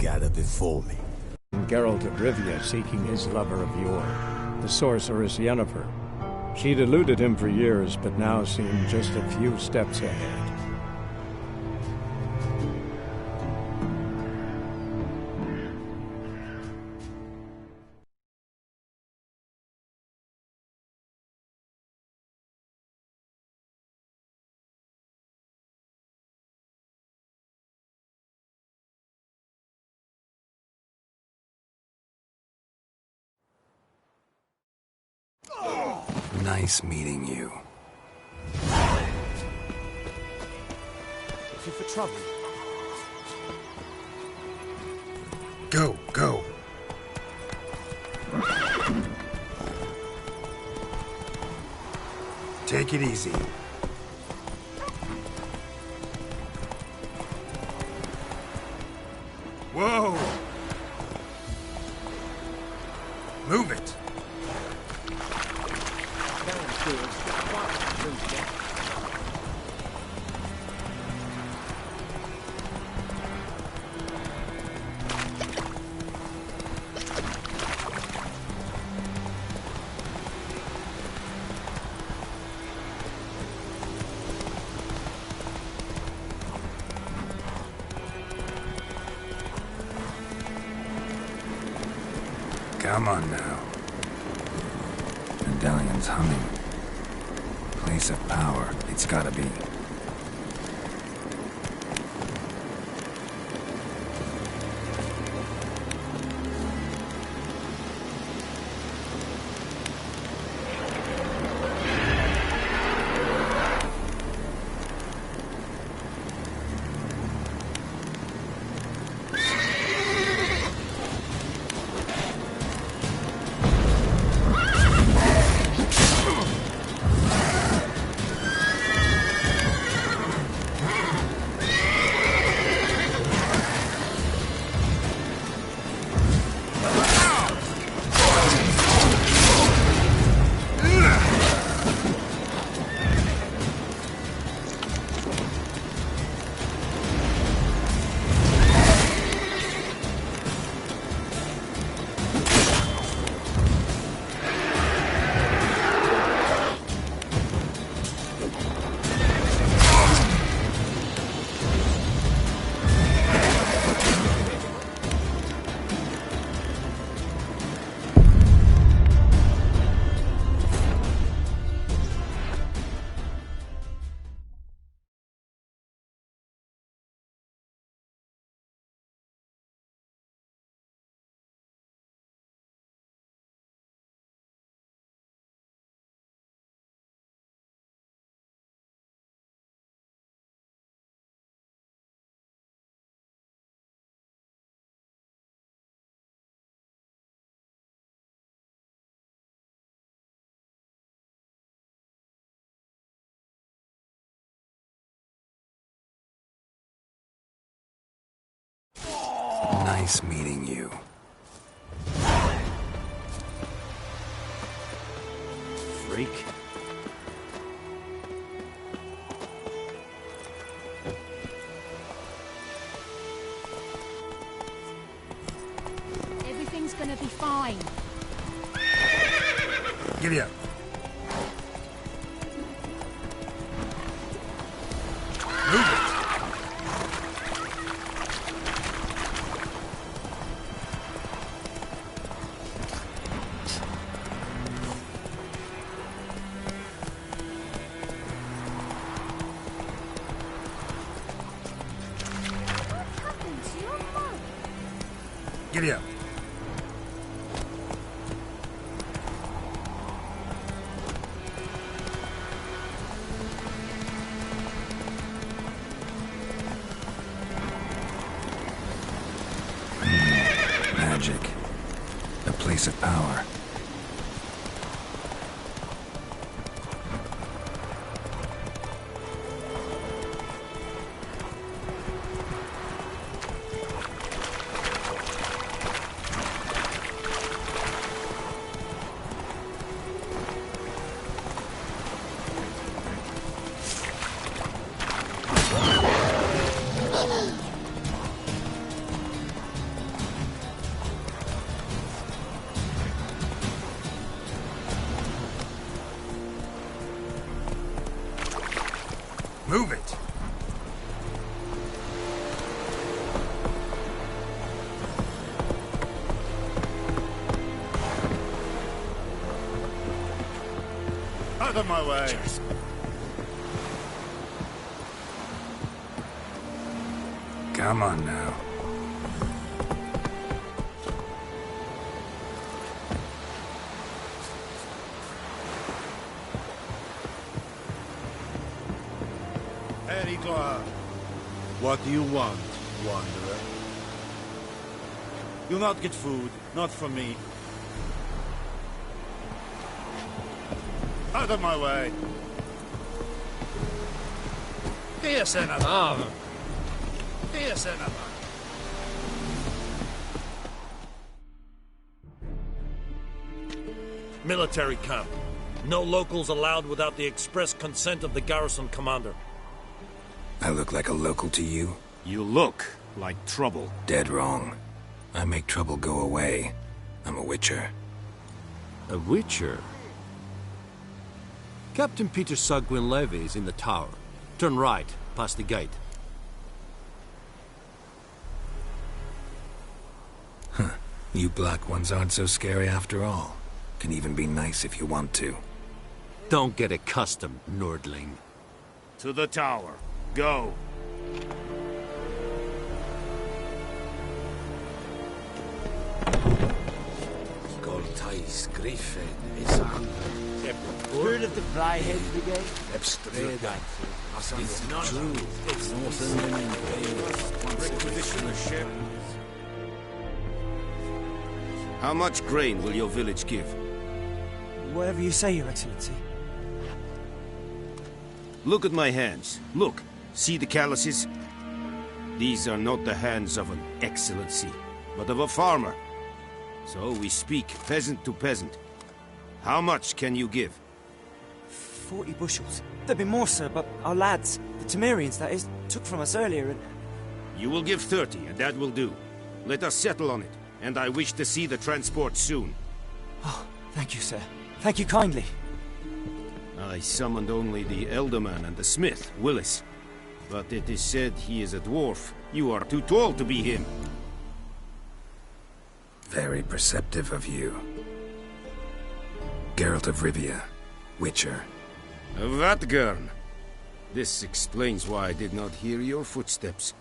gather before me. Geralt of Rivia seeking his lover of yore, the sorceress Yennefer. She'd eluded him for years, but now seemed just a few steps ahead. Nice meeting you. If you're for trouble. Go, go. Take it easy. Whoa! Move it! Come on now. Medallion's humming. Place of power, it's gotta be. Nice meeting you. Freak. Everything's gonna be fine. Giddy up. Move it. Giddy up. Magic. A place of power. Move it! Out of my way! Come on now. Perigla. What do you want, wanderer? You'll not get food, not from me. Out of my way! Here, Senator. Here, Senator. Military camp. No locals allowed without the express consent of the garrison commander. I look like a local to you? You look like trouble. Dead wrong. I make trouble go away. I'm a witcher. A witcher? Captain Peter Saar Gwynleve is in the tower. Turn right, past the gate. Huh. You black ones aren't so scary after all. Can even be nice if you want to. Don't get accustomed, Nordling. To the tower. Go. Goltais Griffin is on. Word of the Flyhead Brigade? Ebstreda. It's not true. It's Northern Requisition a ship. How much grain will your village give? Whatever you say, Your Excellency. Look at my hands. Look. See the calluses? These are not the hands of an excellency, but of a farmer. So we speak peasant to peasant. How much can you give? 40 bushels. There'd be more, sir, but our lads, the Temerians, that is, took from us earlier and... You will give 30, and that will do. Let us settle on it, and I wish to see the transport soon. Oh, thank you, sir. Thank you kindly. I summoned only the Elderman and the smith, Willis. But it is said he is a dwarf. You are too tall to be him. Very perceptive of you. Geralt of Rivia, Witcher. Vatgern. This explains why I did not hear your footsteps.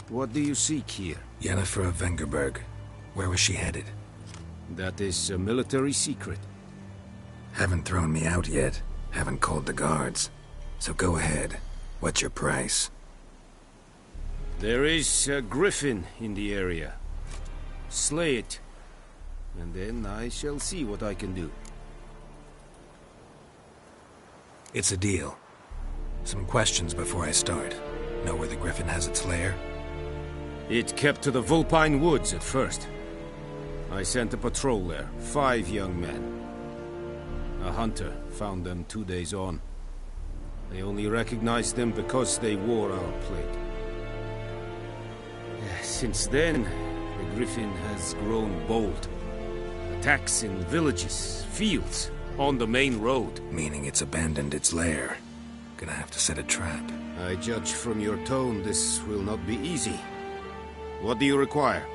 What do you seek here? Yennefer of Vengerberg. Where was she headed? That is a military secret. Haven't thrown me out yet. Haven't called the guards. So go ahead. What's your price? There is a griffin in the area. Slay it. And then I shall see what I can do. It's a deal. Some questions before I start. Know where the griffin has its lair? It kept to the Vulpine Woods at first. I sent a patrol there, 5 young men. A hunter found them 2 days on. They only recognized them because they wore our plate. Since then, the griffin has grown bold. Attacks in villages, fields, on the main road. Meaning it's abandoned its lair. Gonna have to set a trap. I judge from your tone this will not be easy. What do you require?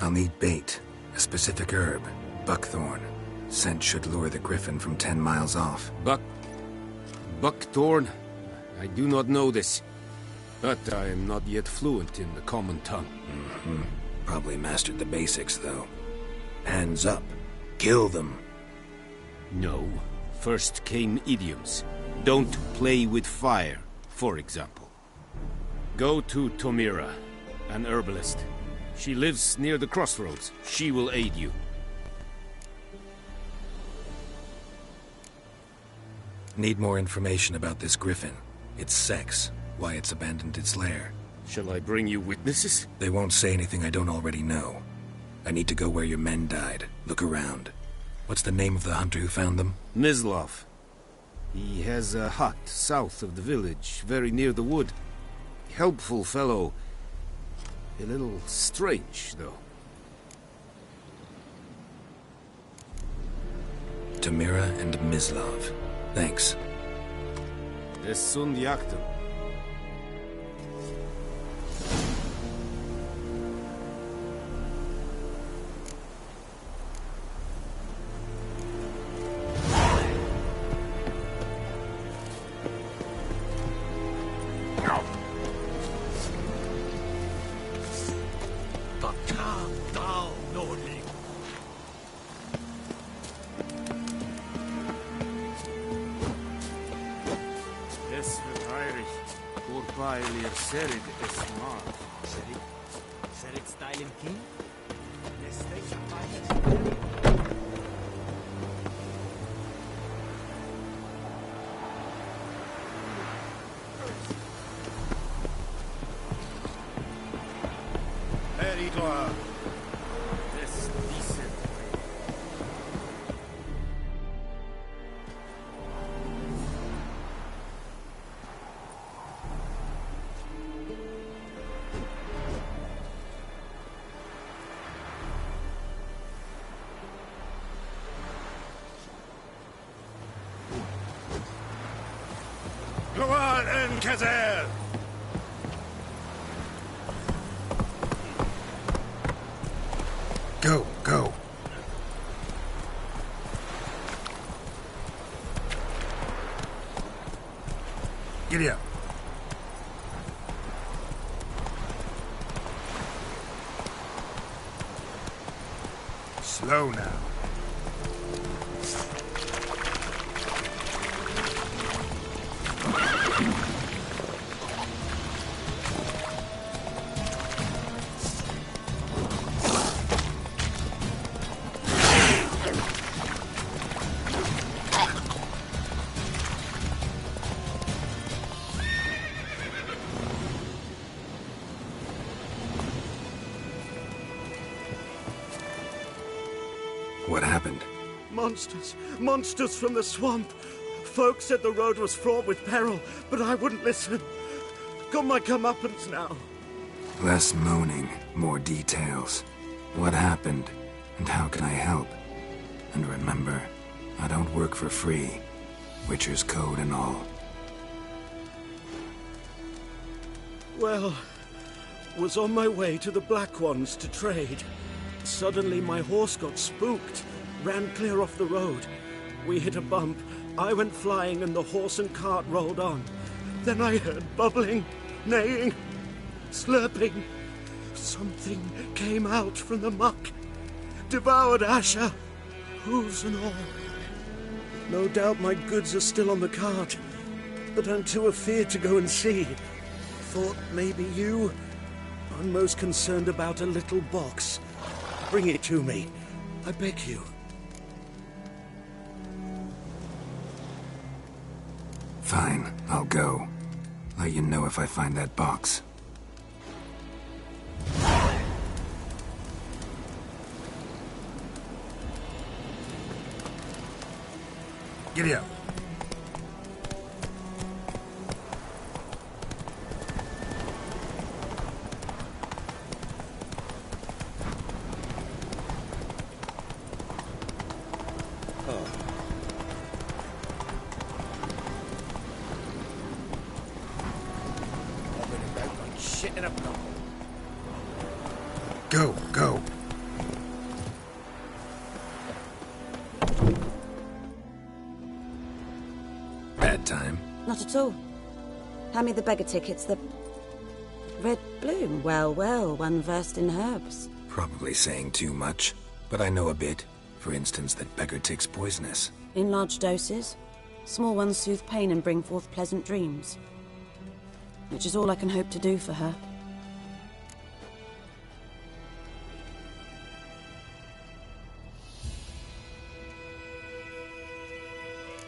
I'll need bait. A specific herb. Buckthorn. Scent should lure the griffin from 10 miles off. Buckthorn? I do not know this. But I am not yet fluent in the common tongue. Probably mastered the basics, though. Hands up. Kill them. No. First came idioms. Don't play with fire, for example. Go to Tomira, an herbalist. She lives near the crossroads. She will aid you. Need more information about this griffin. Its sex. Why it's abandoned its lair. Shall I bring you witnesses? They won't say anything I don't already know. I need to go where your men died. Look around. What's the name of the hunter who found them? Mislav. He has a hut south of the village, very near the wood. Helpful fellow. A little strange, though. Tamira and Mislav. Thanks. Es sunt jagten. Es wird heilig. Urpailir serid es mar. Serid style in king? Peridor. Es decent. Gloal en Kazer! Go, go. Giddy up. Slow now. What happened? Monsters. Monsters from the swamp. Folk said the road was fraught with peril, but I wouldn't listen. Got my comeuppance now. Less moaning, more details. What happened, and how can I help? And remember, I don't work for free. Witcher's code and all. Well, was on my way to the Black Ones to trade. Suddenly my horse got spooked, ran clear off the road. We hit a bump, I went flying and the horse and cart rolled on. Then I heard bubbling, neighing, slurping. Something came out from the muck, devoured Asher, hooves and all. No doubt my goods are still on the cart, but I'm too afeard to go and see. Thought maybe you. I'm most concerned about a little box. Bring it to me. I beg you. Fine, I'll go. Let you know if I find that box. Giddy up. Go, go. Bad time? Not at all. Hand me the beggar tickets, the red bloom. Well, well, one versed in herbs. Probably saying too much, but I know a bit. For instance, that beggar tick's poisonous. In large doses. Small ones soothe pain and bring forth pleasant dreams. Which is all I can hope to do for her.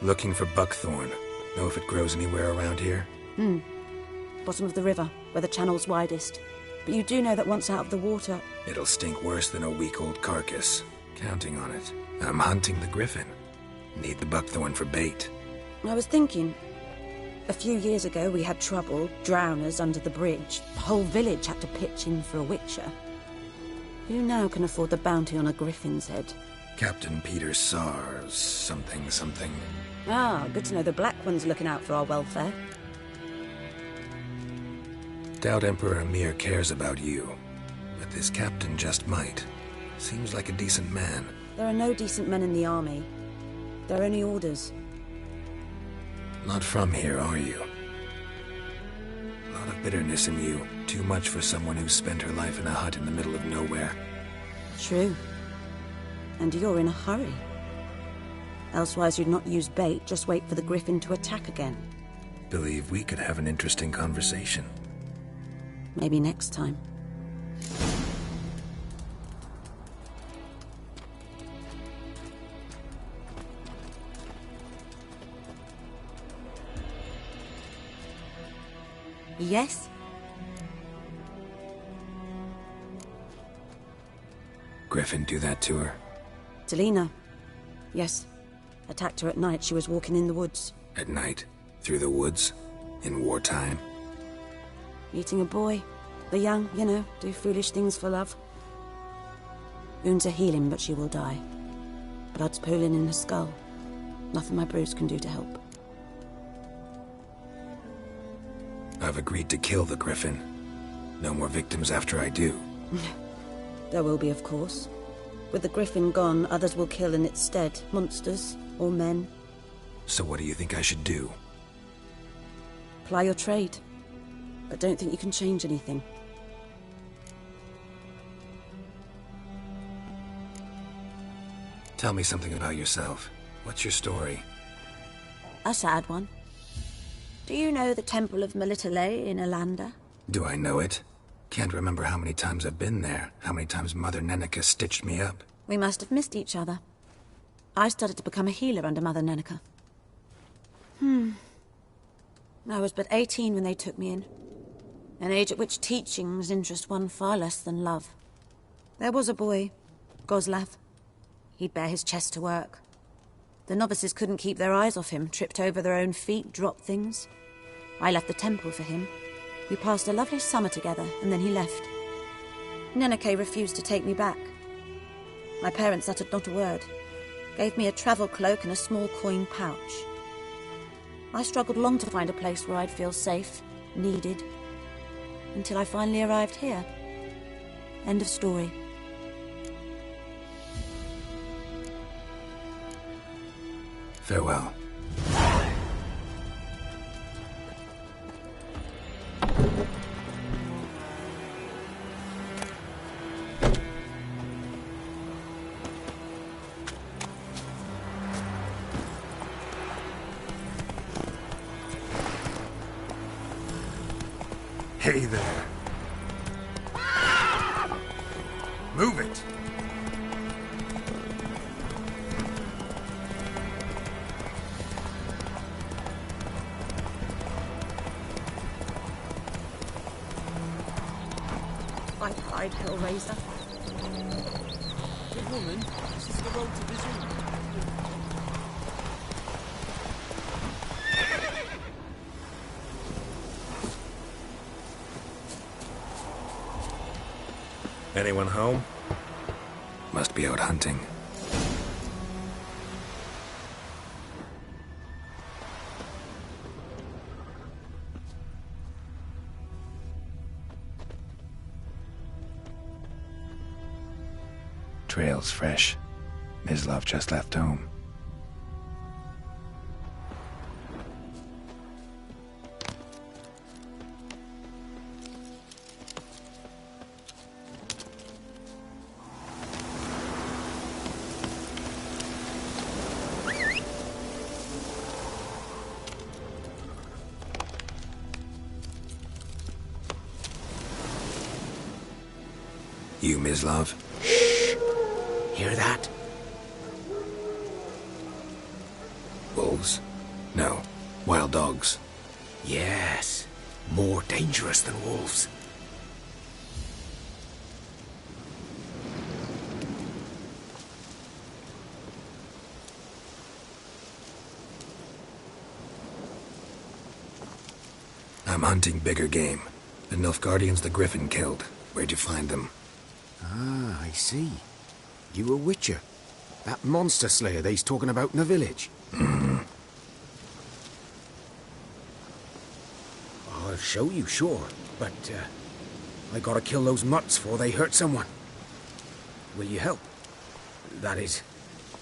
Looking for buckthorn. Know if it grows anywhere around here? Bottom of the river, where the channel's widest. But you do know that once out of the water... It'll stink worse than a week-old carcass. Counting on it. I'm hunting the griffin. Need the buckthorn for bait. I was thinking... A few years ago we had trouble, drowners under the bridge. The whole village had to pitch in for a witcher. Who now can afford the bounty on a griffin's head? Captain Peter Sars, something. Ah, good to know the Black One's looking out for our welfare. Doubt Emperor Emhyr cares about you, but this captain just might. Seems like a decent man. There are no decent men in the army. They're only orders. Not from here, are you? A lot of bitterness in you. Too much for someone who's spent her life in a hut in the middle of nowhere. True. And you're in a hurry. Elsewise you'd not use bait, just wait for the Griffin to attack again. Believe we could have an interesting conversation. Maybe next time. Yes? Griffin do that to her? Delina. Yes. Attacked her at night. She was walking in the woods. At night? Through the woods? In wartime? Eating a boy. The young, you know, do foolish things for love. Wounds are healing, but she will die. Blood's pooling in her skull. Nothing my brews can do to help. I've agreed to kill the Griffin. No more victims after I do. There will be, of course. With the Griffin gone, others will kill in its stead. Monsters, or men. So what do you think I should do? Ply your trade. But don't think you can change anything. Tell me something about yourself. What's your story? A sad one. Do you know the Temple of Melitele in Alanda? Do I know it? Can't remember how many times I've been there, how many times Mother Neneka stitched me up. We must have missed each other. I started to become a healer under Mother Neneka. I was but 18 when they took me in. An age at which teachings interest one far less than love. There was a boy, Goslav. He'd bare his chest to work. The novices couldn't keep their eyes off him, tripped over their own feet, dropped things. I left the temple for him. We passed a lovely summer together, and then he left. Neneke refused to take me back. My parents uttered not a word. Gave me a travel cloak and a small coin pouch. I struggled long to find a place where I'd feel safe, needed, until I finally arrived here. End of story. Farewell. Hey there. Move it. I cried, Hellraiser. Good woman, this is the road to Vizur. Anyone home? Must be out hunting. Trail's fresh. Mislav just left home. You, Mislav? Hear that? Wolves? No. Wild dogs. Yes. More dangerous than wolves. I'm hunting bigger game. The Nilfgaardians the Griffin killed. Where'd you find them? Ah, I see. You a witcher. That monster slayer they's talking about in the village. I'll show you, sure. But, I gotta kill those mutts before they hurt someone. Will you help? That is,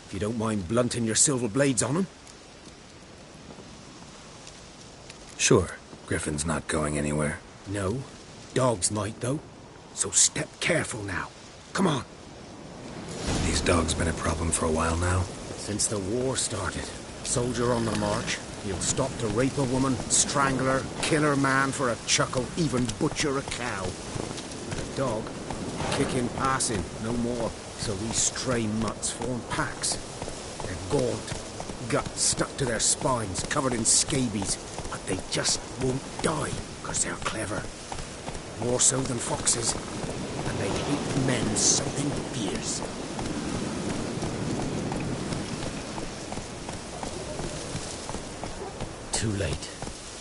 if you don't mind blunting your silver blades on them. Sure. Griffin's not going anywhere. No. Dogs might, though. So step careful now. Come on. These dogs been a problem for a while now? Since the war started. Soldier on the march. He'll stop to rape a woman, strangle her, kill her man for a chuckle, even butcher a cow. But a dog, kicking, passing, no more. So these stray mutts form packs. They're gaunt, guts stuck to their spines, covered in scabies. But they just won't die, because they're clever. More so than foxes. And they hate men something fierce. Too late.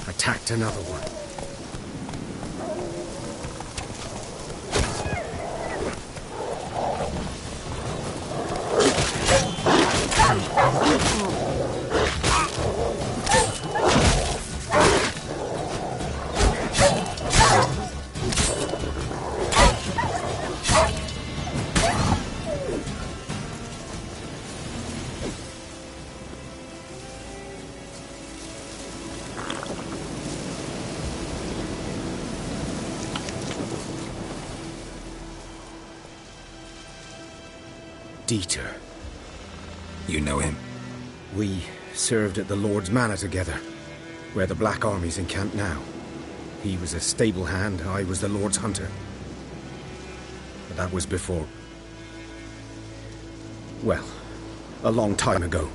Attacked another one. Dieter. You know him? We served at the Lord's Manor together, where the Black Army's encamped now. He was a stable hand, I was the Lord's hunter. But that was before... well, a long time ago.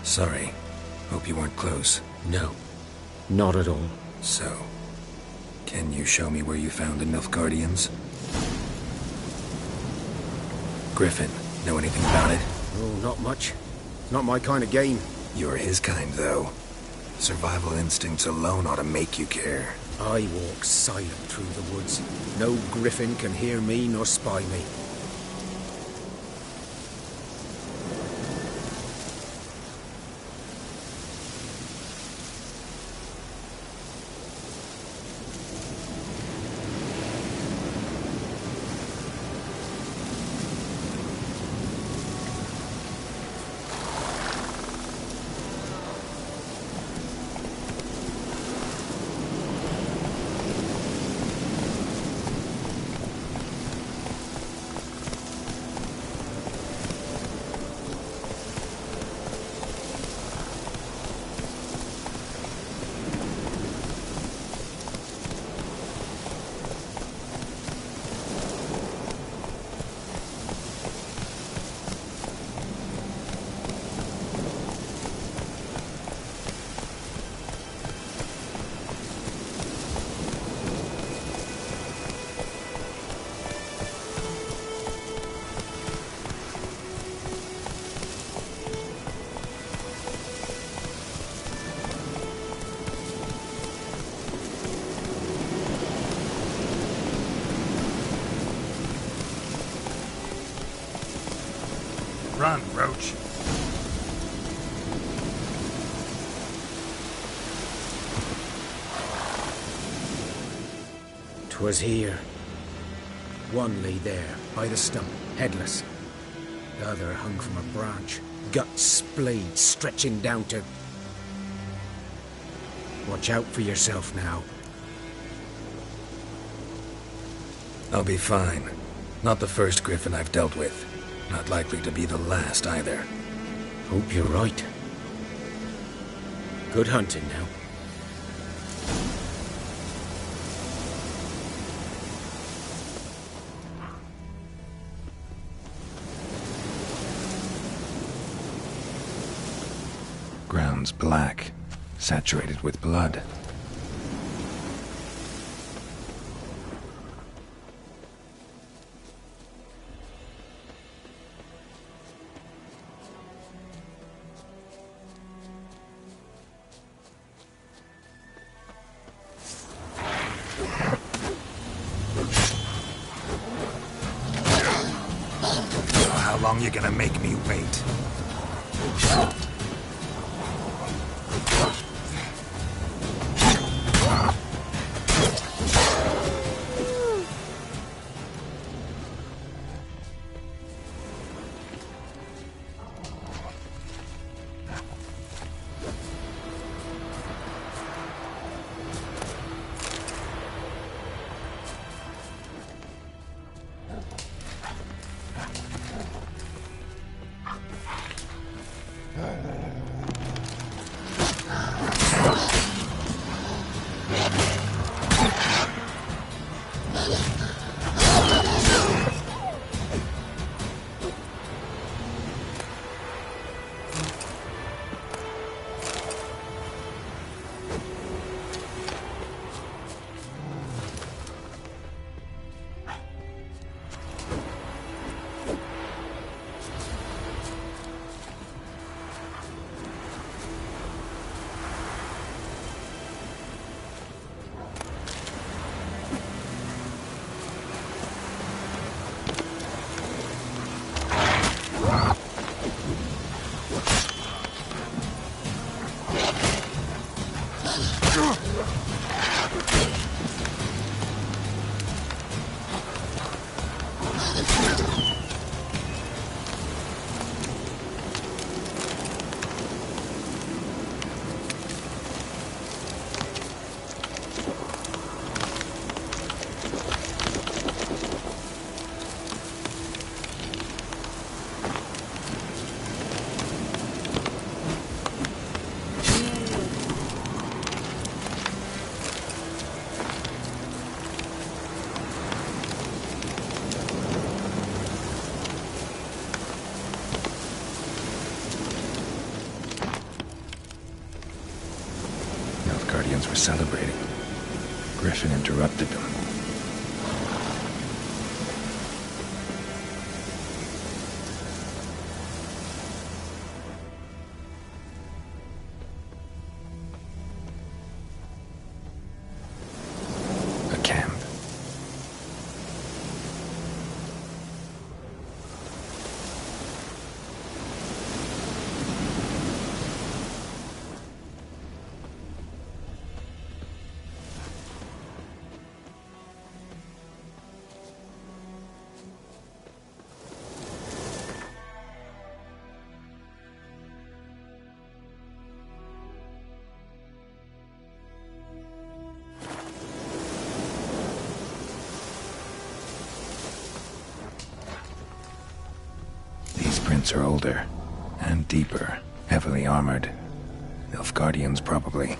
Sorry. Hope you weren't close. No, not at all. So, can you show me where you found the Nilfgaardians? Griffin, know anything about it? Oh, not much. Not my kind of game. You're his kind, though. Survival instincts alone ought to make you care. I walk silent through the woods. No griffin can hear me nor spy me. Run, Roach. 'Twas here. One lay there, by the stump, headless. The other hung from a branch, guts splayed, stretching down to... Watch out for yourself now. I'll be fine. Not the first griffin I've dealt with. Not likely to be the last, either. Hope you're right. Good hunting now. Ground's black, saturated with blood. How long you gonna make me wait? Guardians were celebrating. Griffin interrupted them. A camp. Are older and deeper, heavily armored. Nilfgaardians, probably.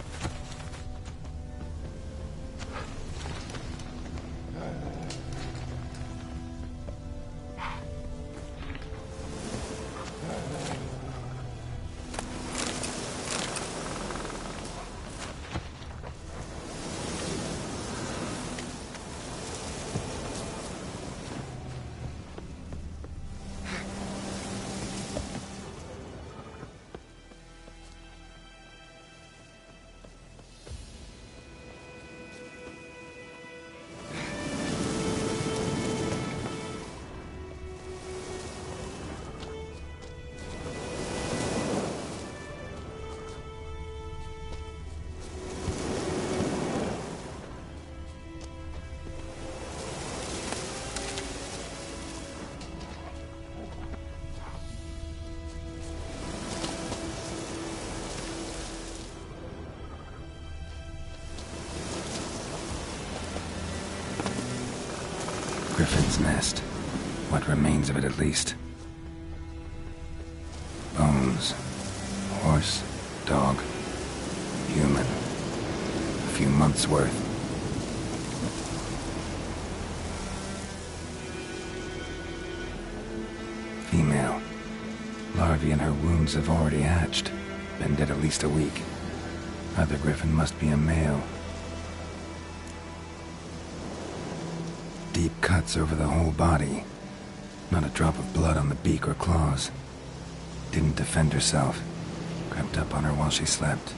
Griffin's nest. What remains of it, at least. Bones. Horse, dog, human. A few months' worth. Female. Larvae in her wounds have already hatched. Been dead at least a week. Other Griffin must be a male. Deep cuts over the whole body. Not a drop of blood on the beak or claws. Didn't defend herself. Crept up on her while she slept.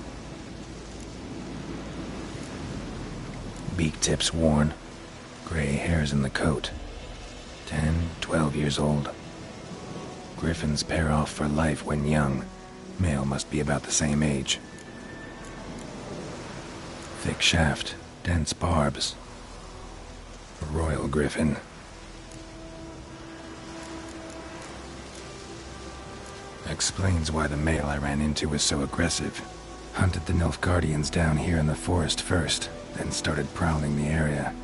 Beak tips worn. Gray hairs in the coat. 10, 12 years old. Griffins pair off for life when young. Male must be about the same age. Thick shaft, dense barbs. A royal griffin. Explains why the male I ran into was so aggressive. Hunted the Nilfgaardians down here in the forest first, then started prowling the area.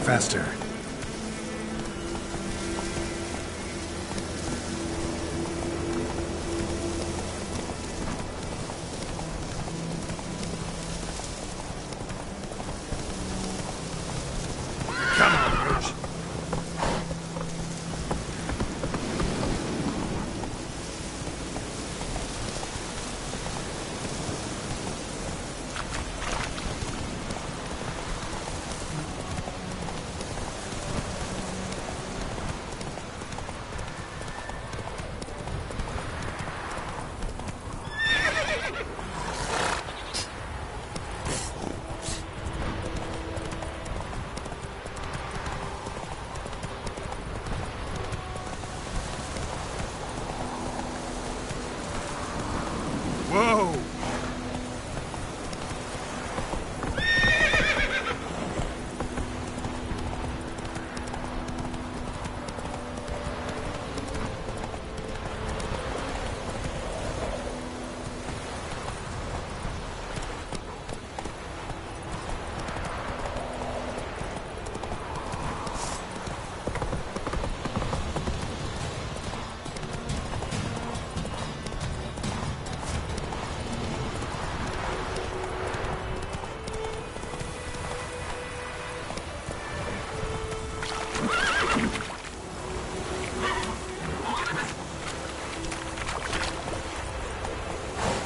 Faster. Come on, Roach. Whoa!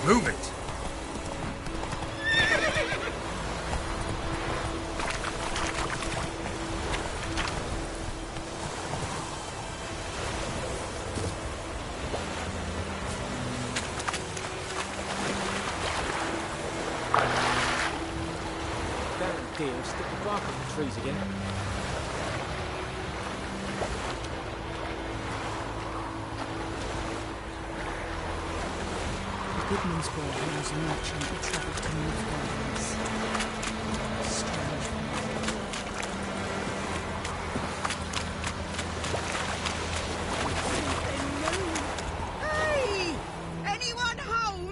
Move it! That deal, stick the bark on the trees again. Goodman's Boy knows a merchant who travelled to Nilfgaardians. Strange. Hey! Anyone home?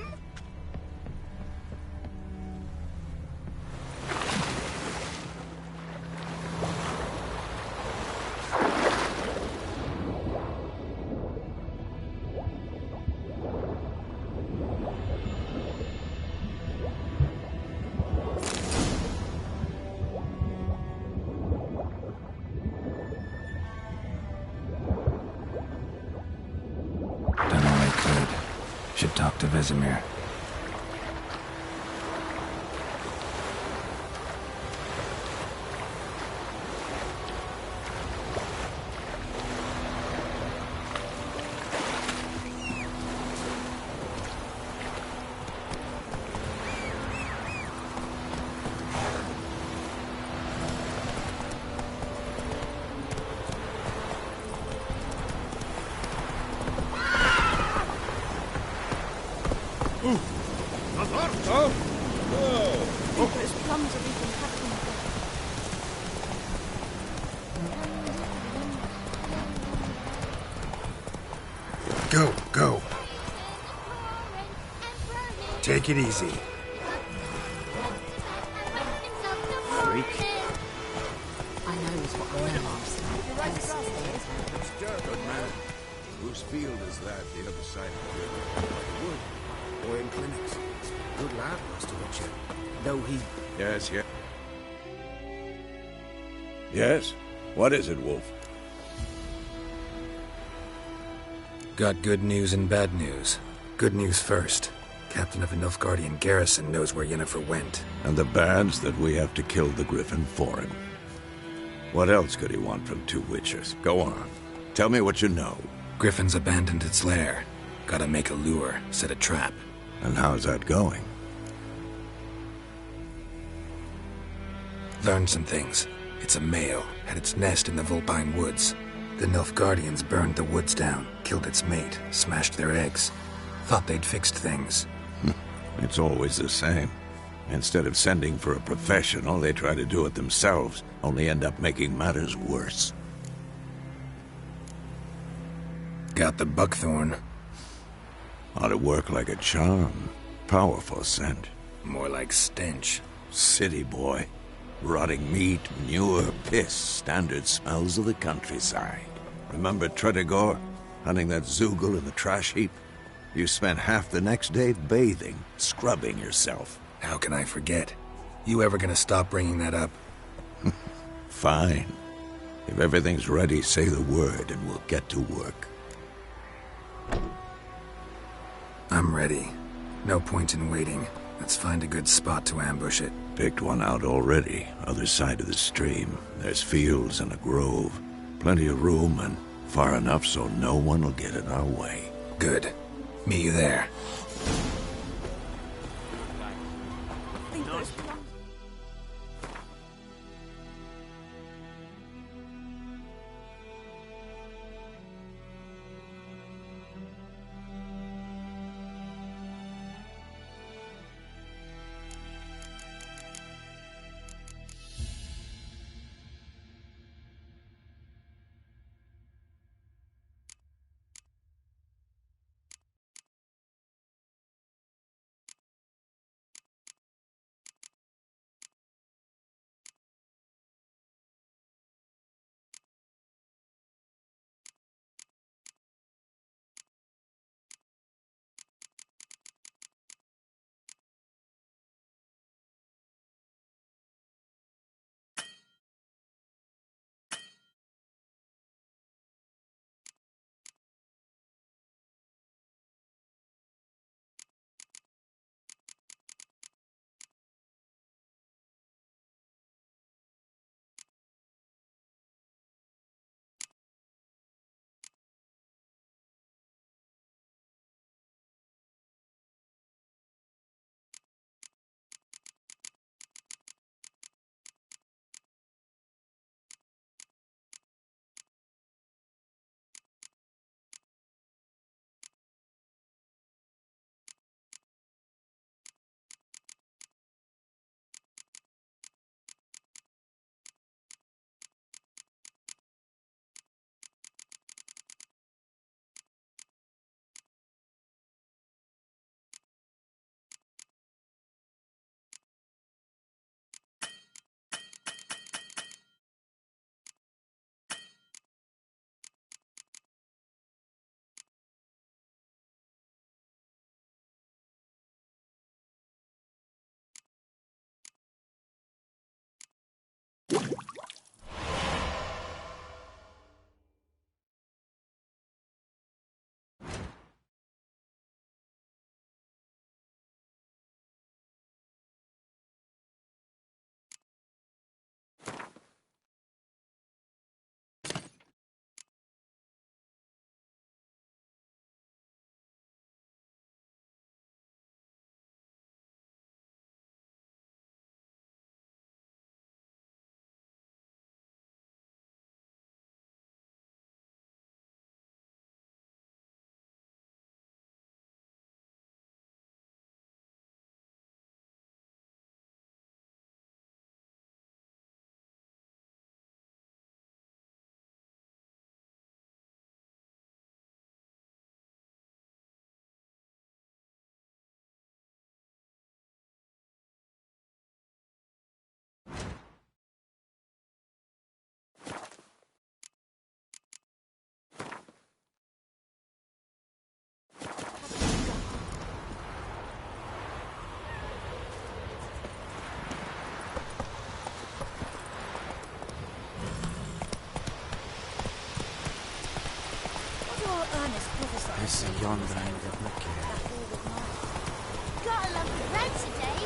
Done all I could. Should talk to Vesemir. Those plums are even happening. Go, go. Take it easy. Freak. I know it's what we're Good man. Whose field is that, the other side of the river? By the wood. Or in clinics. Good lad, Master Witcher. Though he... Yes, yes. Yes? What is it, Wolf? Got good news and bad news. Good news first. Captain of the Nilfgaardian garrison knows where Yennefer went. And the bad's that we have to kill the Griffin for him. What else could he want from two Witchers? Go on. Tell me what you know. Griffin's abandoned its lair. Gotta make a lure, set a trap. And how's that going? Learned some things. It's a male, had its nest in the Vulpine Woods. The Nilfgaardians burned the woods down, killed its mate, smashed their eggs. Thought they'd fixed things. It's always the same. Instead of sending for a professional, they try to do it themselves, only end up making matters worse. Got the buckthorn. Ought to work like a charm. Powerful scent. More like stench. City boy. Rotting meat, manure, piss, standard smells of the countryside. Remember Tretogor? Hunting that Zoogle in the trash heap? You spent half the next day bathing, scrubbing yourself. How can I forget? You ever gonna stop bringing that up? Fine. If everything's ready, say the word and we'll get to work. I'm ready. No point in waiting. Let's find a good spot to ambush it. Picked one out already. Other side of the stream. There's fields and a grove. Plenty of room and far enough so no one will get in our way. Good. Meet you there. yonder end of the care. Gotta love the road today.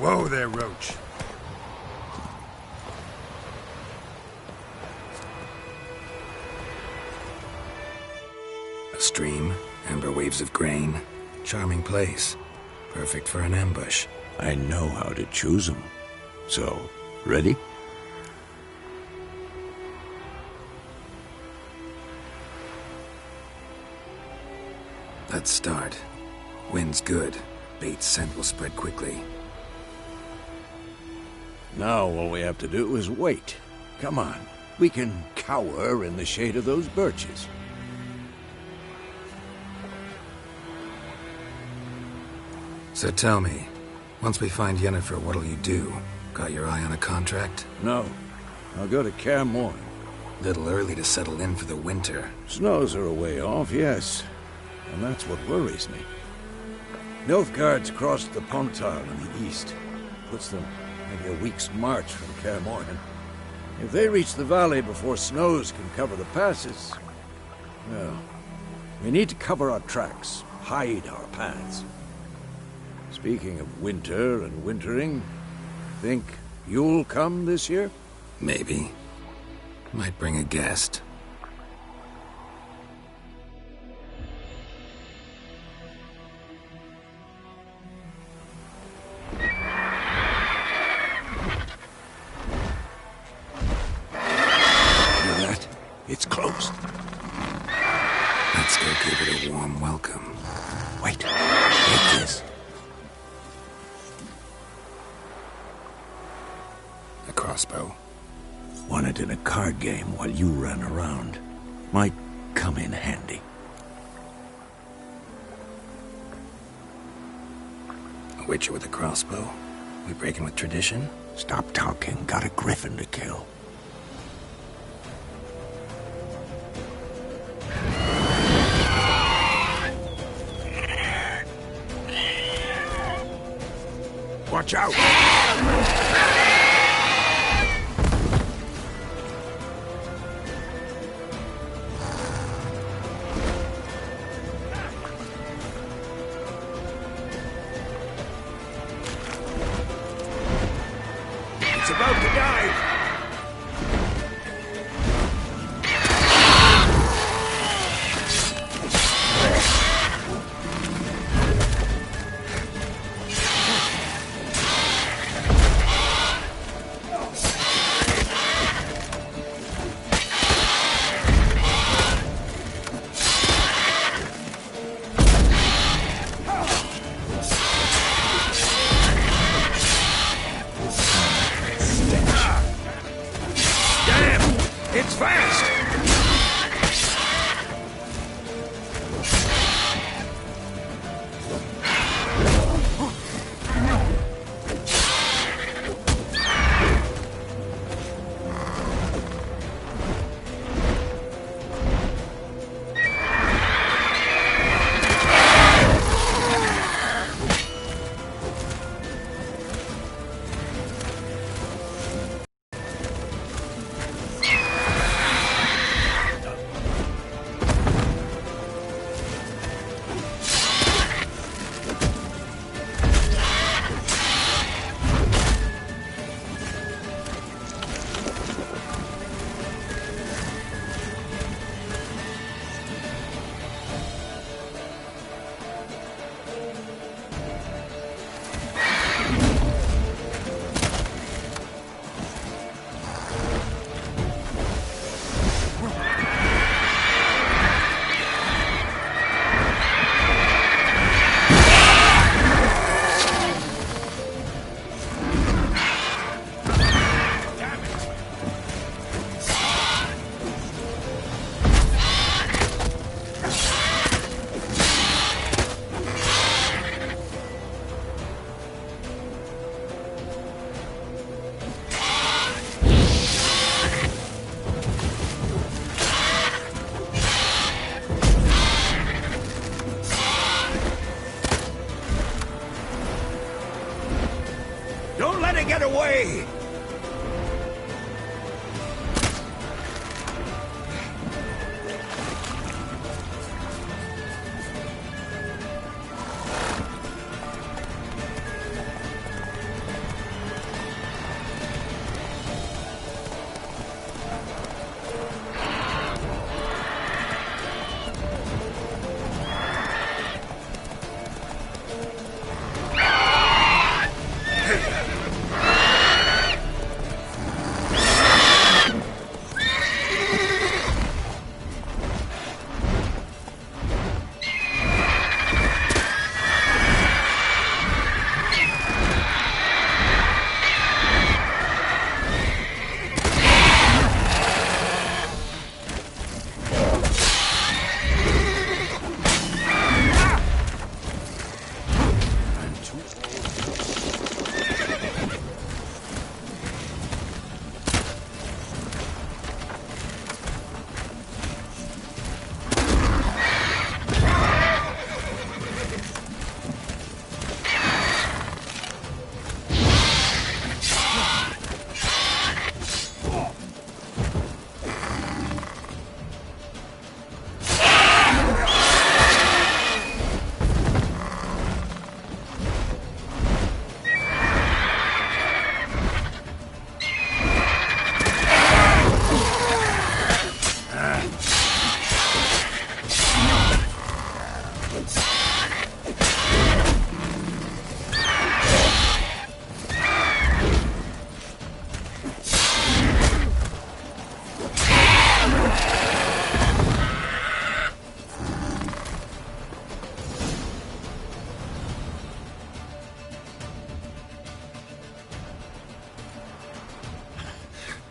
Whoa there, Roach. A stream, amber waves of grain. Charming place. Perfect for an ambush. I know how to choose them. So, ready? Let's start. Wind's good. Bait's scent will spread quickly. Now all we have to do is wait. Come on. We can cower in the shade of those birches. So tell me, once we find Yennefer, what'll you do? Got your eye on a contract? No. I'll go to Kaer Morhen. Little early to settle in for the winter. Snows are a way off, yes. And that's what worries me. Nilfgaard's crossed the Pontar in the east. Puts them maybe a week's march from Kaer Morhen. If they reach the valley before snows can cover the passes... well, we need to cover our tracks, hide our paths. Speaking of winter and wintering, think you'll come this year? Maybe. Might bring a guest. It's closed. Let's go give it a warm welcome. Wait. Take this. A crossbow. Won it in a card game while you ran around. Might come in handy. A witcher with a crossbow? We breaking with tradition? Stop talking. Got a griffin to kill. Watch out! It's about to dive! gotta get away!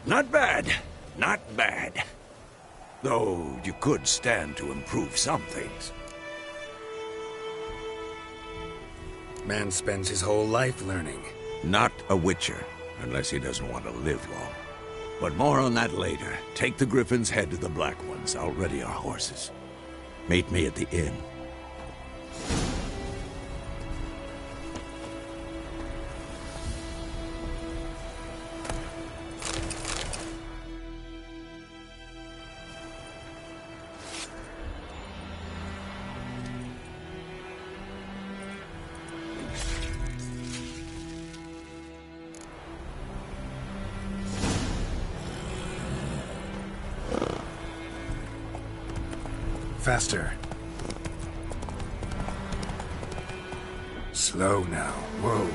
Not bad. Not bad. Though you could stand to improve some things. Man spends his whole life learning. Not a Witcher, unless he doesn't want to live long. But more on that later. Take the Griffin's head to the Black Ones. I'll ready our horses. Meet me at the inn. Faster. Slow now. Whoa.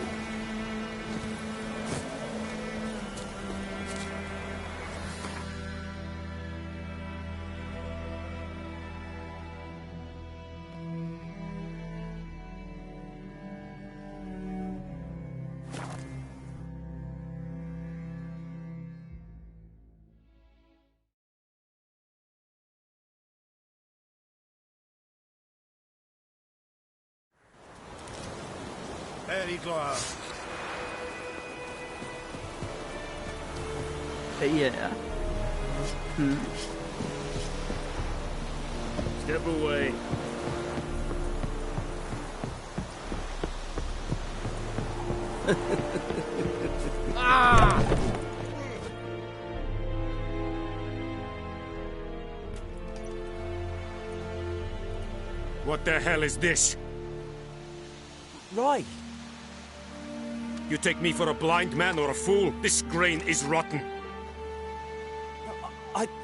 Very glad. Yeah. Step away. Ah! What the hell is this? Right. You take me for a blind man or a fool? This grain is rotten.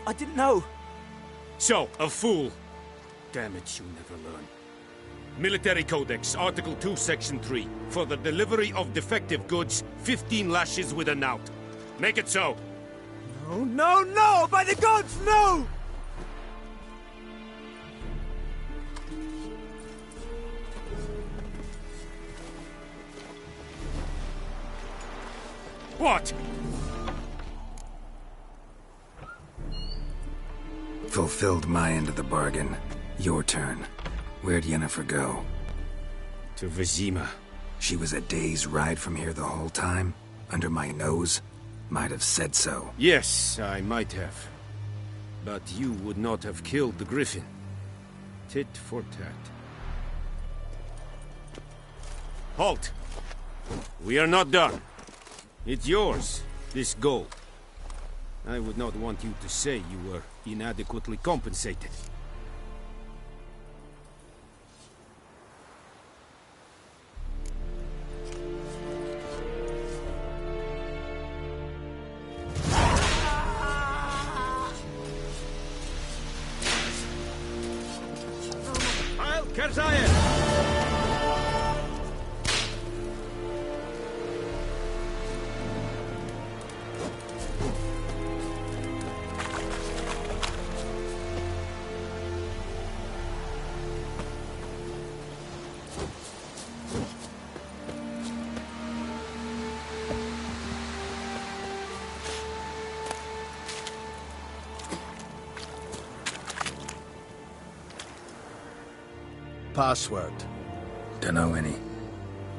I didn't know. So, a fool. Damn it, you never learn. Military Codex, Article 2, Section 3. For the delivery of defective goods, 15 lashes with a knout. Make it so. No, no, no! By the gods, no! What? Fulfilled my end of the bargain. Your turn. Where'd Yennefer go? To Vizima. She was a day's ride from here the whole time? Under my nose? Might have said so. Yes, I might have. But you would not have killed the Griffin. Tit for tat. Halt! We are not done. It's yours, this gold. I would not want you to say you were inadequately compensated. Password. Dunno any.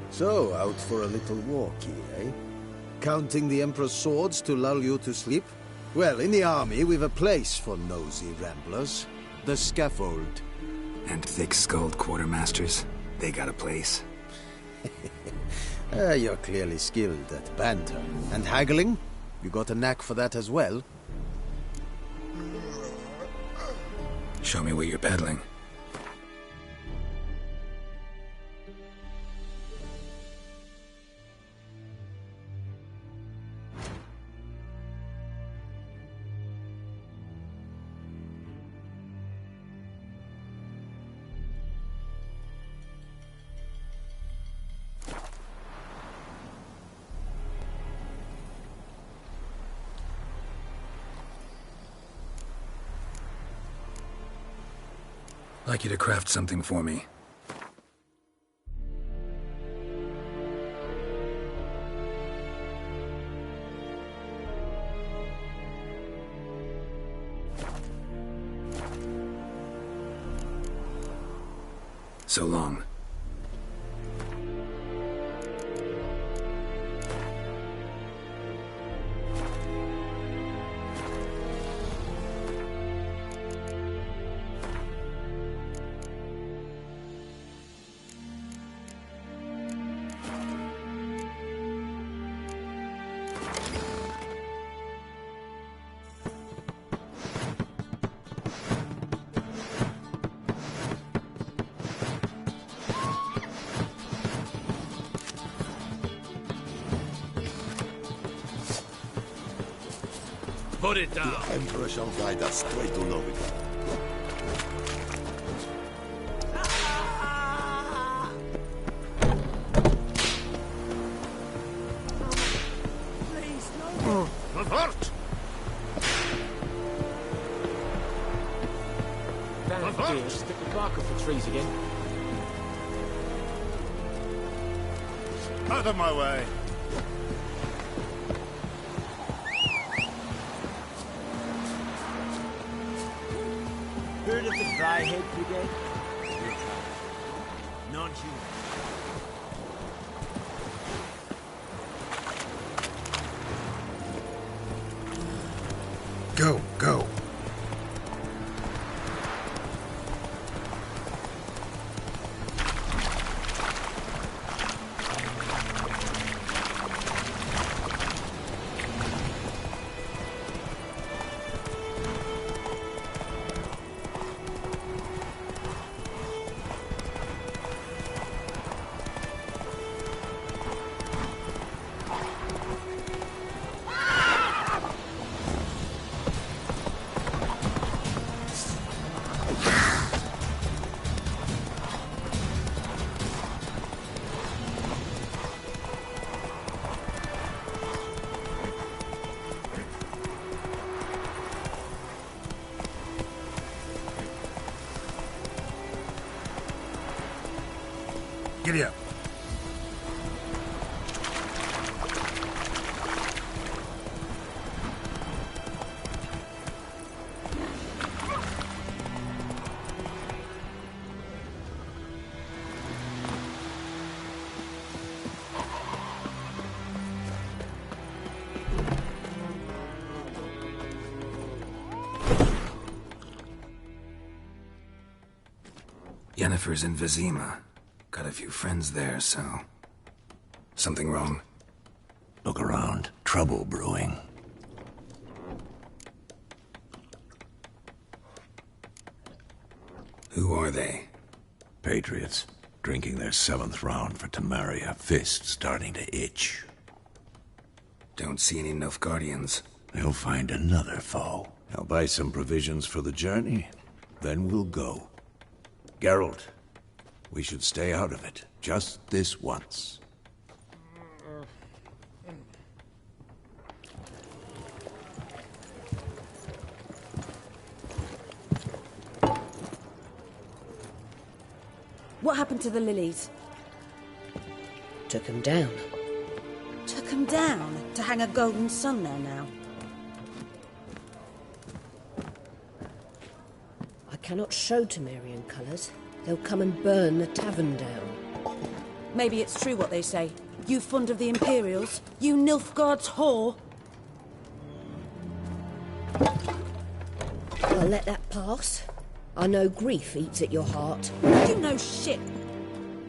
So, out for a little walkie, eh? Counting the Emperor's swords to lull you to sleep? Well, in the army, we've a place for nosy ramblers. The scaffold. And thick-skulled quartermasters? They got a place? You're clearly skilled at banter. And haggling? You got a knack for that as well? Show me what you're peddling. I'd like you to craft something for me. So long. Put it down. The Emperor shall guide us straight to Novigrad. Please, no. Not hurt. Damn deer, stick the bark off the trees again. Out of my way. Heard of the Dryhead Brigade? Non-human. Go, go. Giddy up. Yennefer's in Vizima. Got a few friends there, so... Something wrong? Look around. Trouble brewing. Who are they? Patriots. Drinking their 7th round for Temeria. Fist starting to itch. Don't see any Nilfgaardians. They'll find another foe. I'll buy some provisions for the journey. Then we'll go. Geralt, we should stay out of it. Just this once. What happened to the lilies? Took them down. Took them down? To hang a golden sun there now? I cannot show Temerian colours. They'll come and burn the tavern down. Maybe it's true what they say. You fond of the Imperials? You Nilfgaard's whore? I'll let that pass. I know grief eats at your heart. You know shit.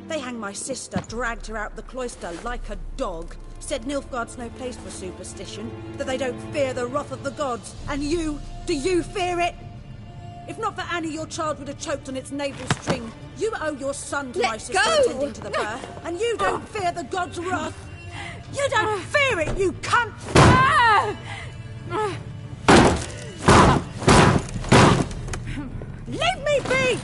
They hanged my sister, dragged her out the cloister like a dog. Said Nilfgaard's no place for superstition, that they don't fear the wrath of the gods. And you, do you fear it? If not for Annie, your child would have choked on its navel string. You owe your son to my sister attending to the birth, and you don't fear the gods' wrath. You don't fear it, you cunt! Leave me be!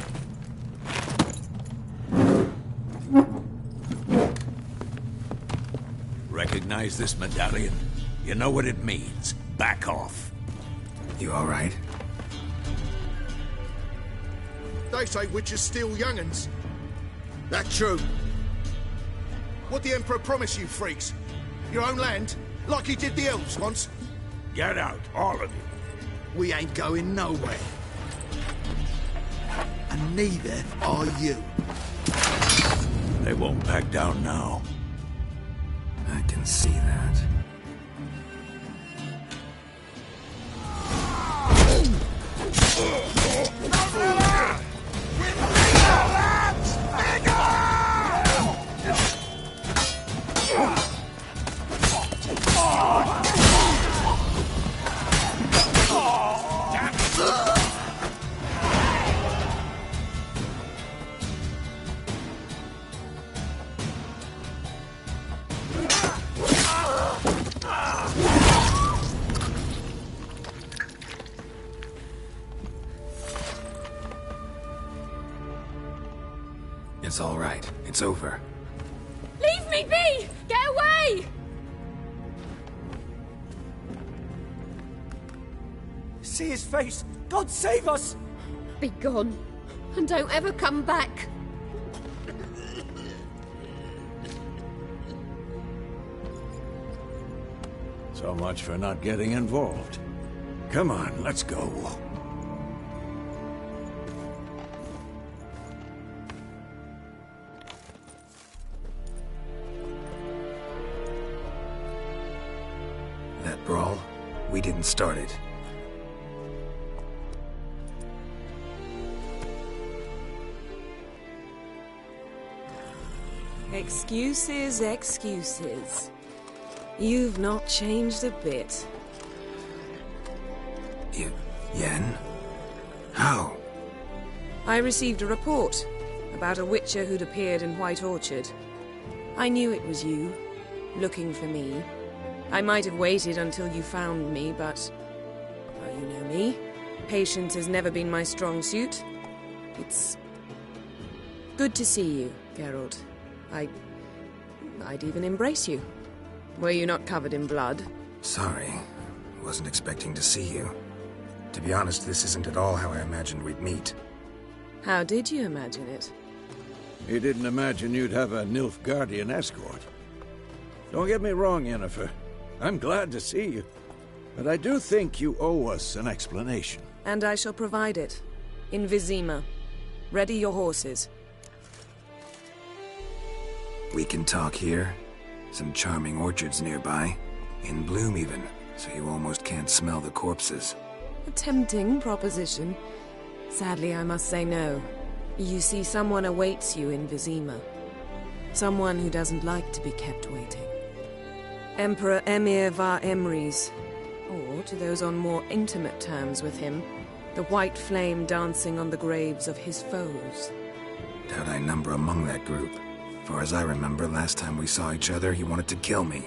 Recognize this medallion? You know what it means. Back off. You all right? They say witches steal young'uns. That true? What the Emperor promised you, freaks? Your own land? Like he did the elves once? Get out, all of you. We ain't going nowhere. And neither are you. They won't back down now. I can see that. It's all right. It's over. Leave me be! Get away! See his face! God save us! Be gone, and don't ever come back. So much for not getting involved. Come on, let's go. That brawl, we didn't start it. Excuses, excuses. You've not changed a bit. Yen? How? I received a report about a witcher who'd appeared in White Orchard. I knew it was you, looking for me. I might have waited until you found me, but... well, you know me. Patience has never been my strong suit. It's... good to see you, Geralt. I'd even embrace you. Were you not covered in blood? Sorry. Wasn't expecting to see you. To be honest, this isn't at all how I imagined we'd meet. How did you imagine it? You didn't imagine you'd have a Nilfgaardian escort. Don't get me wrong, Yennefer. I'm glad to see you. But I do think you owe us an explanation. And I shall provide it. In Vizima. Ready your horses. We can talk here. Some charming orchards nearby. In bloom even, so you almost can't smell the corpses. A tempting proposition. Sadly, I must say no. You see, someone awaits you in Vizima. Someone who doesn't like to be kept waiting. Emperor Emir var Emreis, or to those on more intimate terms with him, the white flame dancing on the graves of his foes. Doubt I number among that group. For as I remember, last time we saw each other, he wanted to kill me.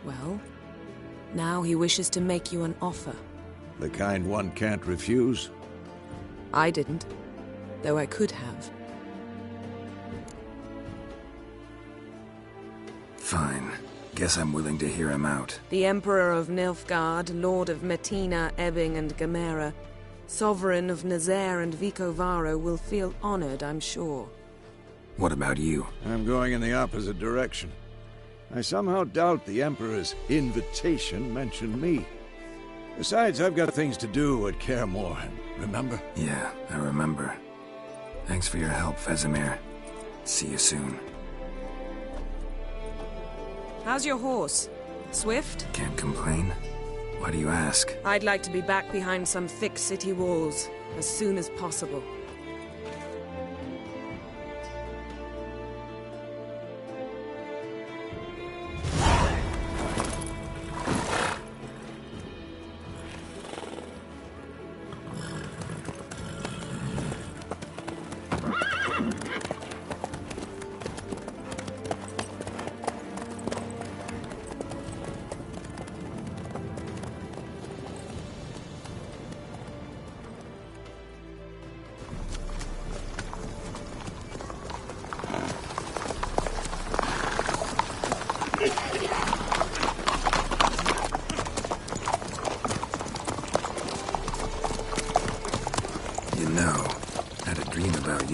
Well, now he wishes to make you an offer. The kind one can't refuse? I didn't, though I could have. Fine. Guess I'm willing to hear him out. The Emperor of Nilfgaard, Lord of Metina, Ebbing and Gamera, Sovereign of Nazaire and Vicovaro will feel honored, I'm sure. What about you? I'm going in the opposite direction. I somehow doubt the Emperor's invitation mentioned me. Besides, I've got things to do at Kaer Morhen, remember? Yeah, I remember. Thanks for your help, Vesemir. See you soon. How's your horse? Swift? Can't complain. Why do you ask? I'd like to be back behind some thick city walls as soon as possible.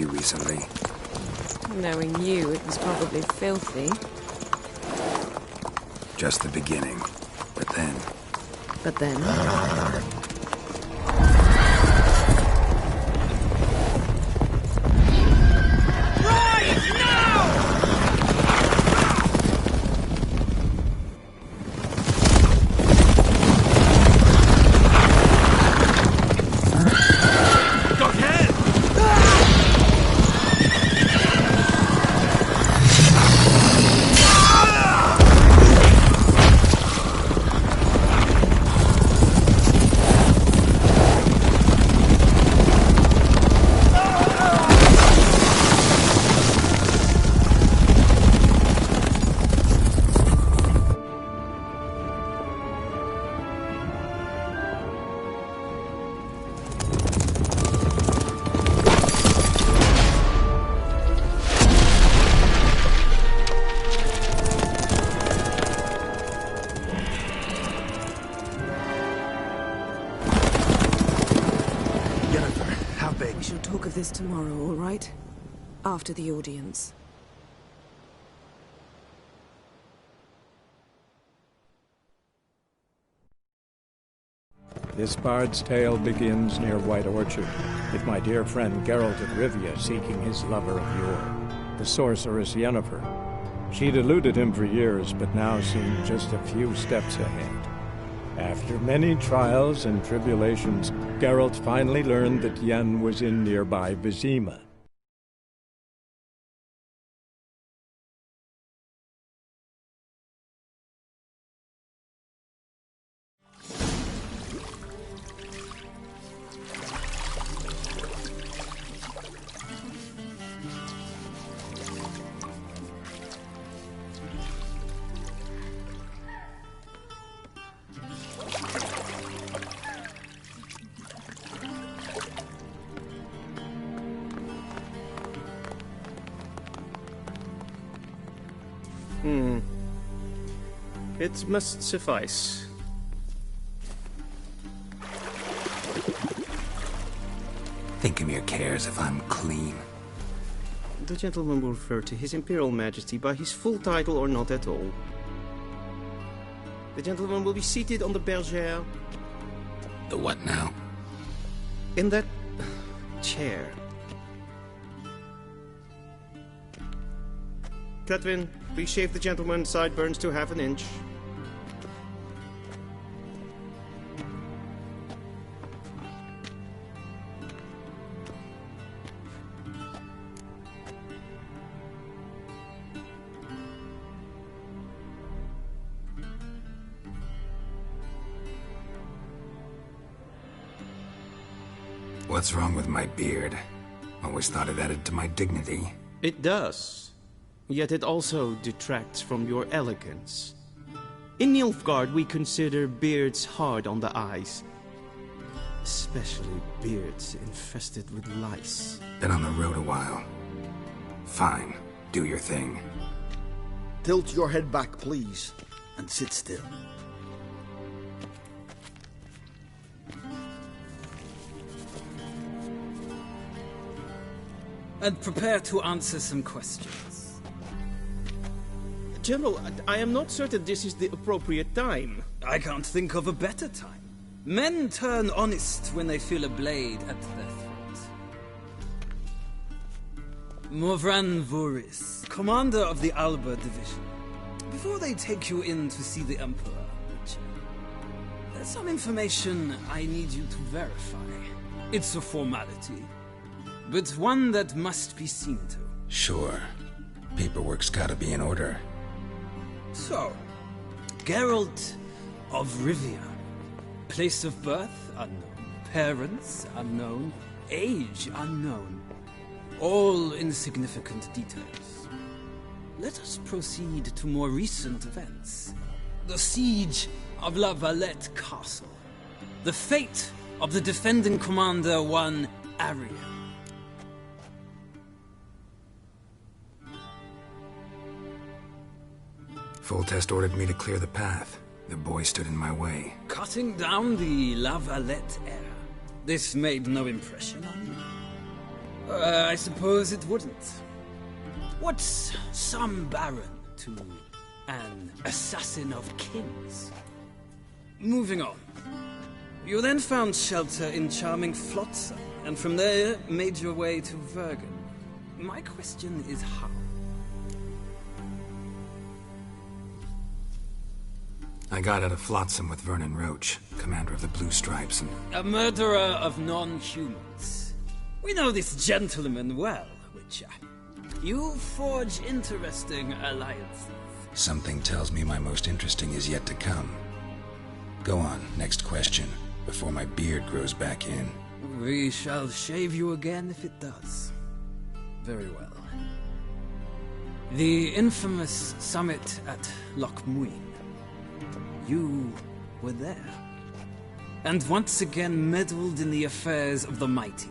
Recently. Knowing you, it was probably filthy. Just the beginning. But then... But then... this tomorrow, all right? After the audience. This bard's tale begins near White Orchard, with my dear friend Geralt of Rivia seeking his lover of yore, the sorceress Yennefer. She'd eluded him for years, but now seemed just a few steps ahead. After many trials and tribulations, Geralt finally learned that Yen was in nearby Vizima. It must suffice. Thinkamir cares if I'm clean. The gentleman will refer to His Imperial Majesty by his full title or not at all. The gentleman will be seated on the bergère. The what now? In that chair. Cletwin, please shave the gentleman's sideburns to half an inch. What's wrong with my beard? Always thought it added to my dignity. It does. Yet it also detracts from your elegance. In Nilfgaard, we consider beards hard on the eyes. Especially beards infested with lice. Been on the road a while. Fine. Do your thing. Tilt your head back, please, and sit still. And prepare to answer some questions. General, I am not certain this is the appropriate time. I can't think of a better time. Men turn honest when they feel a blade at their throat. Morvran Voorhis, commander of the Alba Division. Before they take you in to see the Emperor, Witcher, there's some information I need you to verify. It's a formality, but one that must be seen to. Sure. Paperwork's gotta be in order. So, Geralt of Rivia. Place of birth unknown. Parents unknown. Age unknown. All insignificant details. Let us proceed to more recent events. The siege of La Valette Castle. The fate of the defending commander, one Arya. Foltest ordered me to clear the path. The boy stood in my way. Cutting down the La Valette heir. This made no impression on you? I suppose it wouldn't. What's some baron to an assassin of kings? Moving on. You then found shelter in charming Flotsam, and from there made your way to Vergen. My question is how? I got out of Flotsam with Vernon Roach, commander of the Blue Stripes, and... A murderer of non-humans. We know this gentleman well, Witcher. You forge interesting alliances. Something tells me my most interesting is yet to come. Go on, next question, before my beard grows back in. We shall shave you again if it does. Very well. The infamous summit at Loch Muin. You were there. And once again meddled in the affairs of the mighty.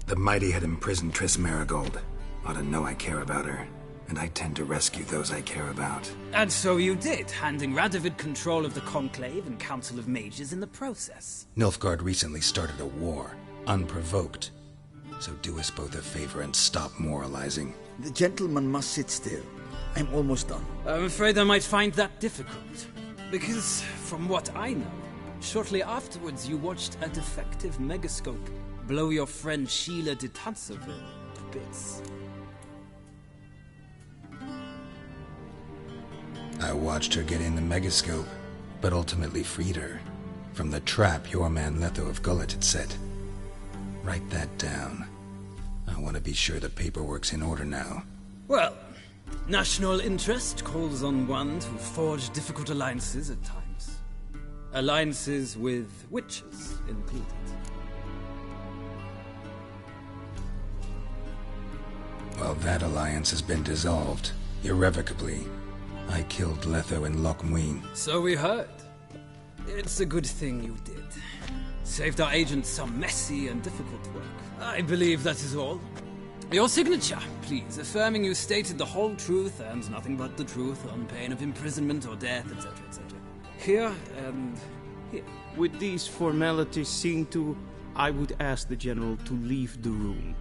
The mighty had imprisoned Triss Merigold. Ought to know I care about her. And I tend to rescue those I care about. And so you did, handing Radovid control of the Conclave and Council of Mages in the process. Nilfgaard recently started a war, unprovoked. So do us both a favor and stop moralizing. The gentleman must sit still. I'm almost done. I'm afraid I might find that difficult. Because, from what I know, shortly afterwards you watched a defective megascope blow your friend Sheila de Tanserville to bits. I watched her get in the megascope, but ultimately freed her from the trap your man Letho of Gullet had set. Write that down. I want to be sure the paperwork's in order now. Well, national interest calls on one to forge difficult alliances at times. Alliances with witches included. Well, that alliance has been dissolved, irrevocably. I killed Letho in Loch Muin. So we heard. It's a good thing you did. Saved our agents some messy and difficult work. I believe that is all. Your signature, please, affirming you stated the whole truth and nothing but the truth on pain of imprisonment or death, etc., etc. Here and here. With these formalities seen to, I would ask the General to leave the room.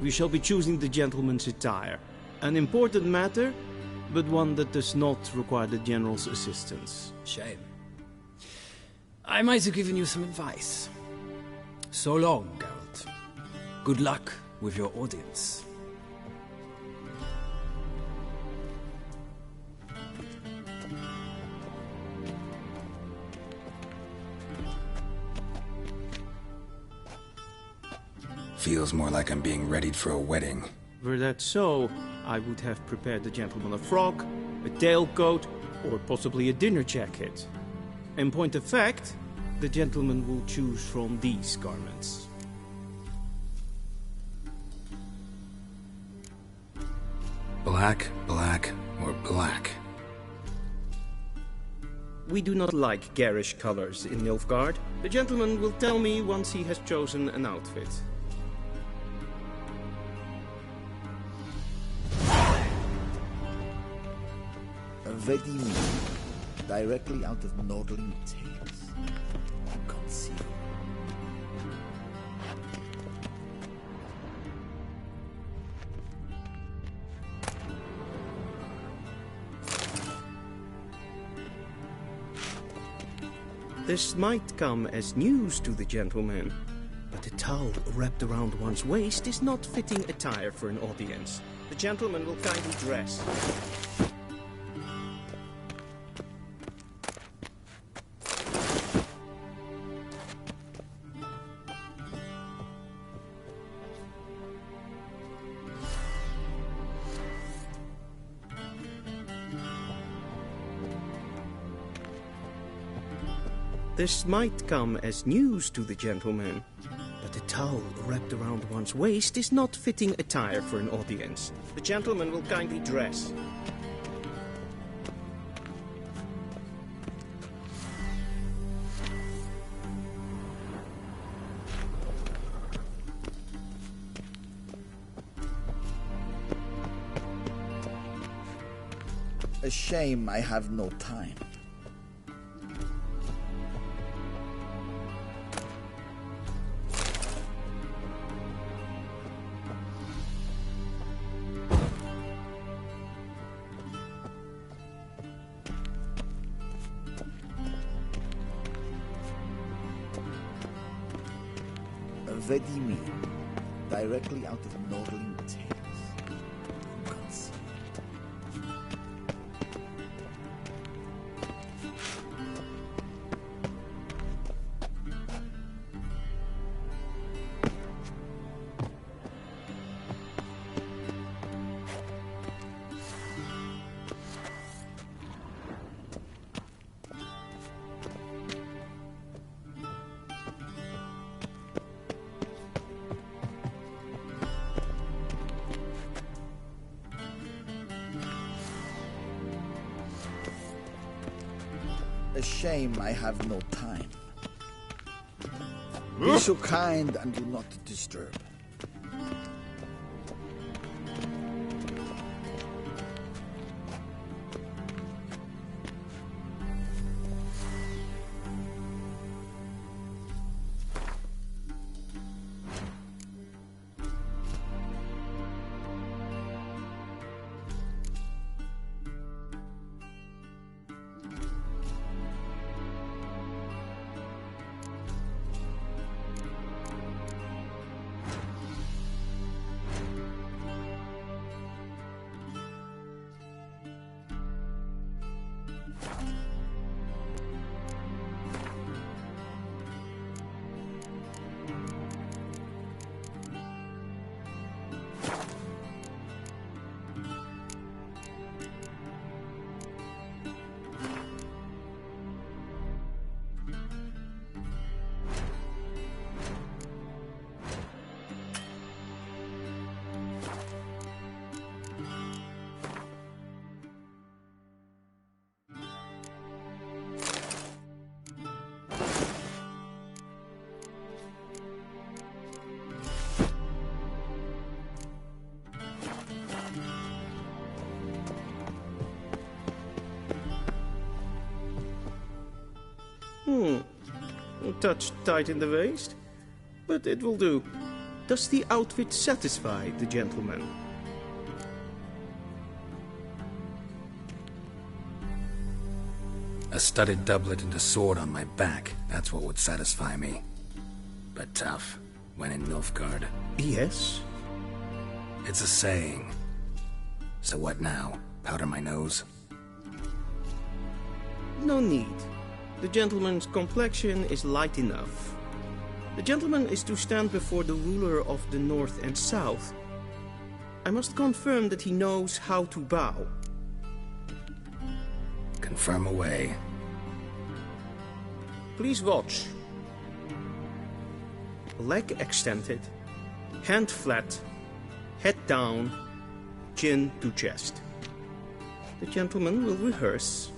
We shall be choosing the gentleman's attire. An important matter, but one that does not require the General's assistance. Shame. I might have given you some advice. So long, Geralt. Good luck with your audience. Feels more like I'm being readied for a wedding. Were that so, I would have prepared the gentleman a frock, a tailcoat, or possibly a dinner jacket. In point of fact, the gentleman will choose from these garments. Black, black, or black? We do not like garish colors in Nilfgaard. The gentleman will tell me once he has chosen an outfit. Vedimi, directly out of Nordling Tales. Conceal. This might come as news to the gentleman, but a towel wrapped around one's waist is not fitting attire for an audience. The gentleman will kindly dress. This might come as news to the gentleman, but a towel wrapped around one's waist is not fitting attire for an audience. The gentleman will kindly dress. A shame I have no time. Vedimi, directly out of Nordling Tales. Conceal. A shame I have no time. Be so kind and do not disturb. A touch tight in the waist, but it will do. Does the outfit satisfy the gentleman? A studded doublet and a sword on my back, that's what would satisfy me. But tough, when in Nilfgaard. Yes? It's a saying. So what now? Powder my nose? No need. The gentleman's complexion is light enough. The gentleman is to stand before the ruler of the North and South. I must confirm that he knows how to bow. Confirm away. Please watch. Leg extended, hand flat, head down, chin to chest. The gentleman will rehearse.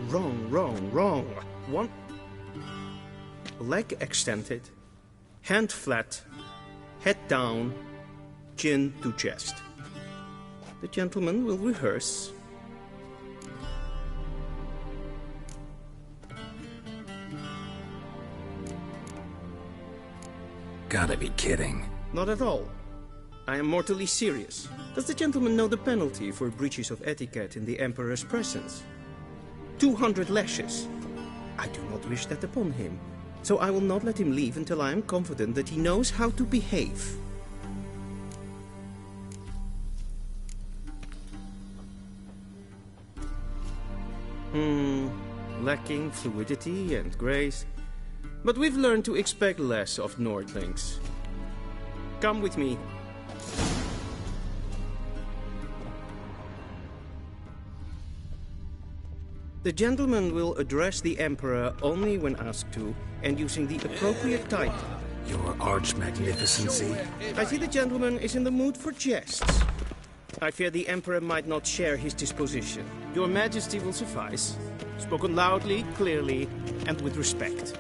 Wrong. One. Leg extended, hand flat, head down, chin to chest. The gentleman will rehearse. Gotta be kidding. Not at all. I am mortally serious. Does the gentleman know the penalty for breaches of etiquette in the Emperor's presence? 200 lashes. I do not wish that upon him, so I will not let him leave until I am confident that he knows how to behave. Lacking fluidity and grace. But we've learned to expect less of Nordlings. Come with me. The gentleman will address the Emperor only when asked to, and using the appropriate title. Your Arch-Magnificency? I see the gentleman is in the mood for jests. I fear the Emperor might not share his disposition. Your Majesty will suffice. Spoken loudly, clearly, and with respect.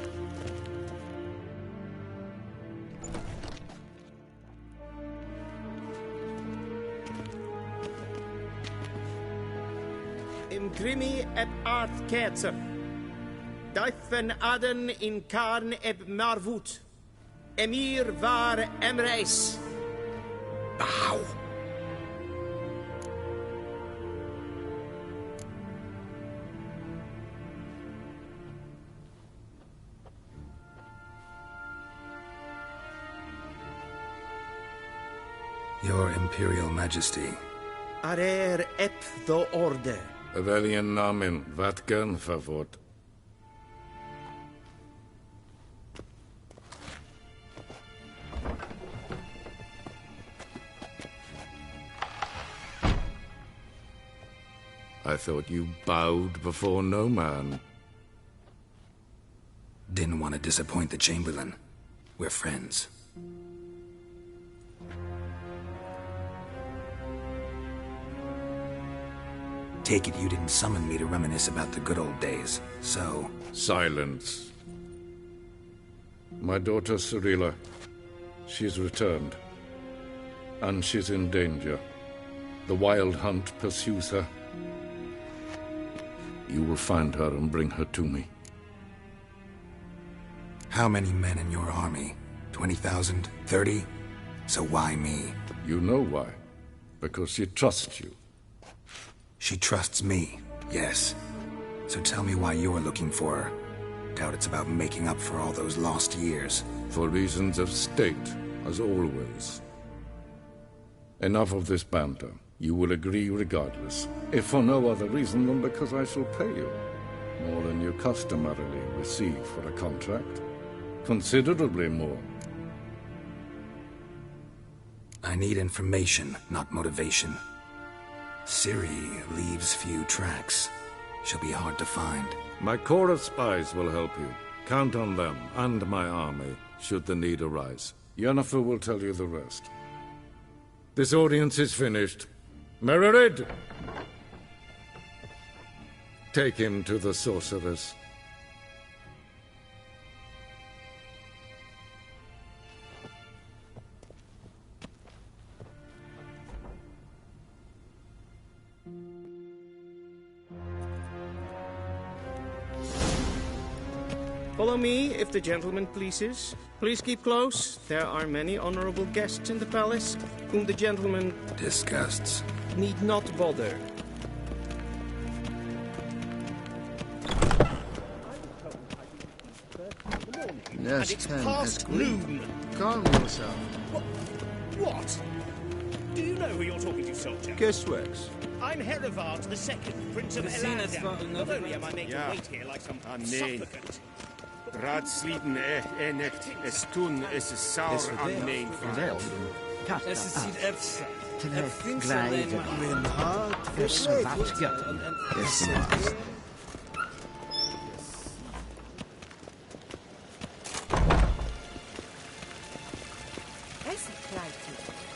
Imprimi eb art ketzer. Daifen aden in karn eb marvut. Emir var emreis. Bow. Your Imperial Majesty. Arer ep the order. Velian namen, vatgen favort. I thought you bowed before no man. Didn't want to disappoint the Chamberlain. We're friends. Take it you didn't summon me to reminisce about the good old days, so... Silence. My daughter Cirilla, she's returned. And she's in danger. The Wild Hunt pursues her. You will find her and bring her to me. How many men in your army? 20,000? 30? So why me? You know why. Because she trusts you. She trusts me, yes. So tell me why you're looking for her. Doubt it's about making up for all those lost years. For reasons of state, as always. Enough of this banter. You will agree regardless, if for no other reason than because I shall pay you. More than you customarily receive for a contract. Considerably more. I need information, not motivation. Ciri leaves few tracks. She'll be hard to find. My corps of spies will help you. Count on them, and my army, should the need arise. Yennefer will tell you the rest. This audience is finished. Mererid! Take him to the sorceress. Follow me, if the gentleman pleases. Please keep close. There are many honorable guests in the palace, whom the gentleman... disgusts. ...need not bother. Yes, it's Pen, past noon. Calm yourself. What? Do you know who you're talking to, soldier? Guessworks. I'm Herivard II, Prince of Elandel. Not only am I made to wait here like some supplicant. Raadsliden echt es tun, es is saur aan mijn verhaal. Es ist erst.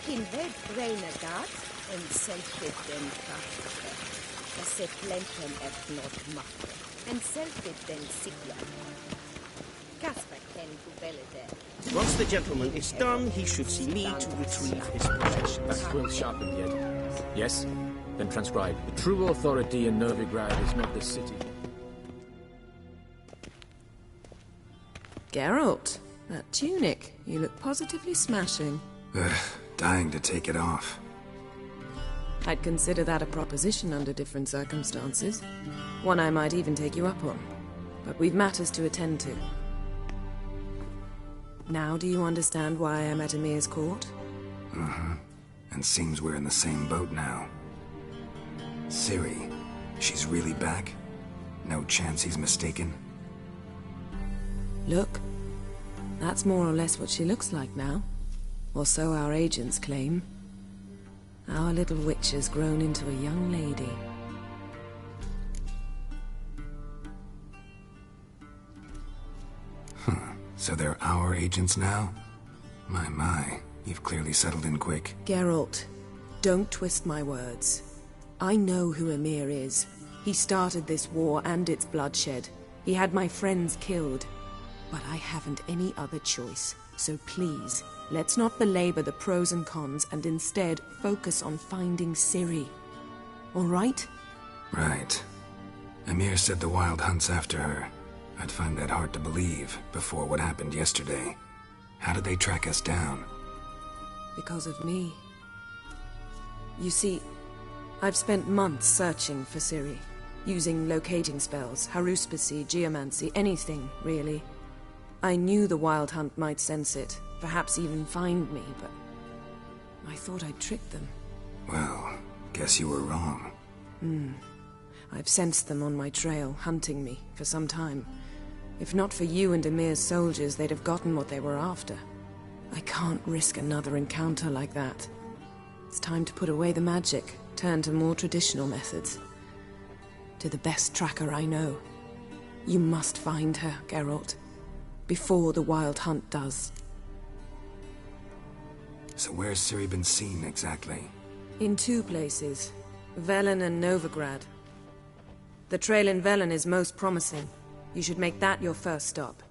Kinved Brainer Gard and Selfit den Krafte. Das se Plentum not Machte and Selfit den Sigla. Casper can Kubelede. Once the gentleman is done, he should see me to retrieve his possessions. That quill sharpened yet? Yes? Then transcribe. The true authority in Novigrad is not the city. Geralt, that tunic. You look positively smashing. Dying to take it off. I'd consider that a proposition under different circumstances. One I might even take you up on. But we've matters to attend to. Now do you understand why I'm at Emir's court? Mm-hmm. And seems we're in the same boat now. Ciri, she's really back? No chance he's mistaken? Look, that's more or less what she looks like now. Or so our agents claim. Our little witch has grown into a young lady. So they're our agents now? My, you've clearly settled in quick. Geralt, don't twist my words. I know who Emir is. He started this war and its bloodshed. He had my friends killed. But I haven't any other choice. So please, let's not belabor the pros and cons and instead focus on finding Ciri. All right? Right. Emir said the Wild Hunt's after her. I'd find that hard to believe before what happened yesterday. How did they track us down? Because of me. You see, I've spent months searching for Ciri, using locating spells, haruspicy, geomancy, anything, really. I knew the Wild Hunt might sense it, perhaps even find me, but I thought I'd tricked them. Well, guess you were wrong. I've sensed them on my trail, hunting me, for some time. If not for you and Emir's soldiers, they'd have gotten what they were after. I can't risk another encounter like that. It's time to put away the magic, turn to more traditional methods. To the best tracker I know. You must find her, Geralt. Before the Wild Hunt does. So where's Ciri been seen, exactly? In two places. Velen and Novigrad. The trail in Velen is most promising. You should make that your first stop.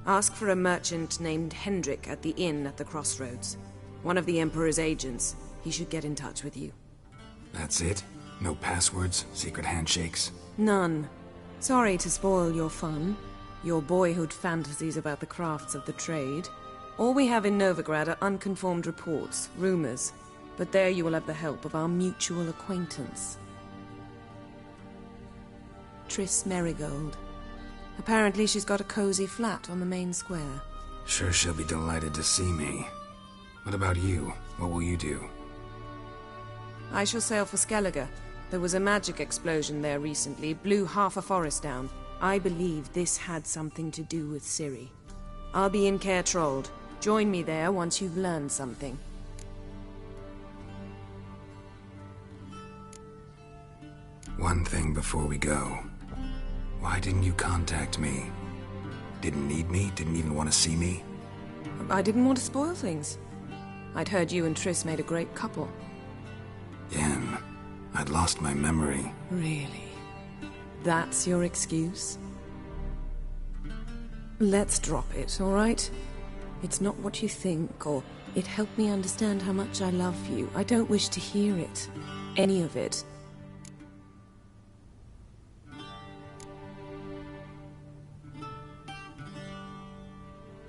Ask for a merchant named Hendrik at the inn at the crossroads. One of the Emperor's agents. He should get in touch with you. That's it? No passwords? Secret handshakes? None. Sorry to spoil your fun. Your boyhood fantasies about the crafts of the trade. All we have in Novigrad are unconfirmed reports, rumors. But there you will have the help of our mutual acquaintance. Triss Merigold. Apparently she's got a cozy flat on the main square. Sure she'll be delighted to see me. What about you? What will you do? I shall sail for Skellige. There was a magic explosion there recently, blew half a forest down. I believe this had something to do with Ciri. I'll be in Caer Trold. Join me there once you've learned something. One thing before we go. Why didn't you contact me? Didn't need me? Didn't even want to see me? I didn't want to spoil things. I'd heard you and Triss made a great couple. Yen, I'd lost my memory. Really? That's your excuse? Let's drop it, all right? It's not what you think, or it helped me understand how much I love you. I don't wish to hear it. Any of it.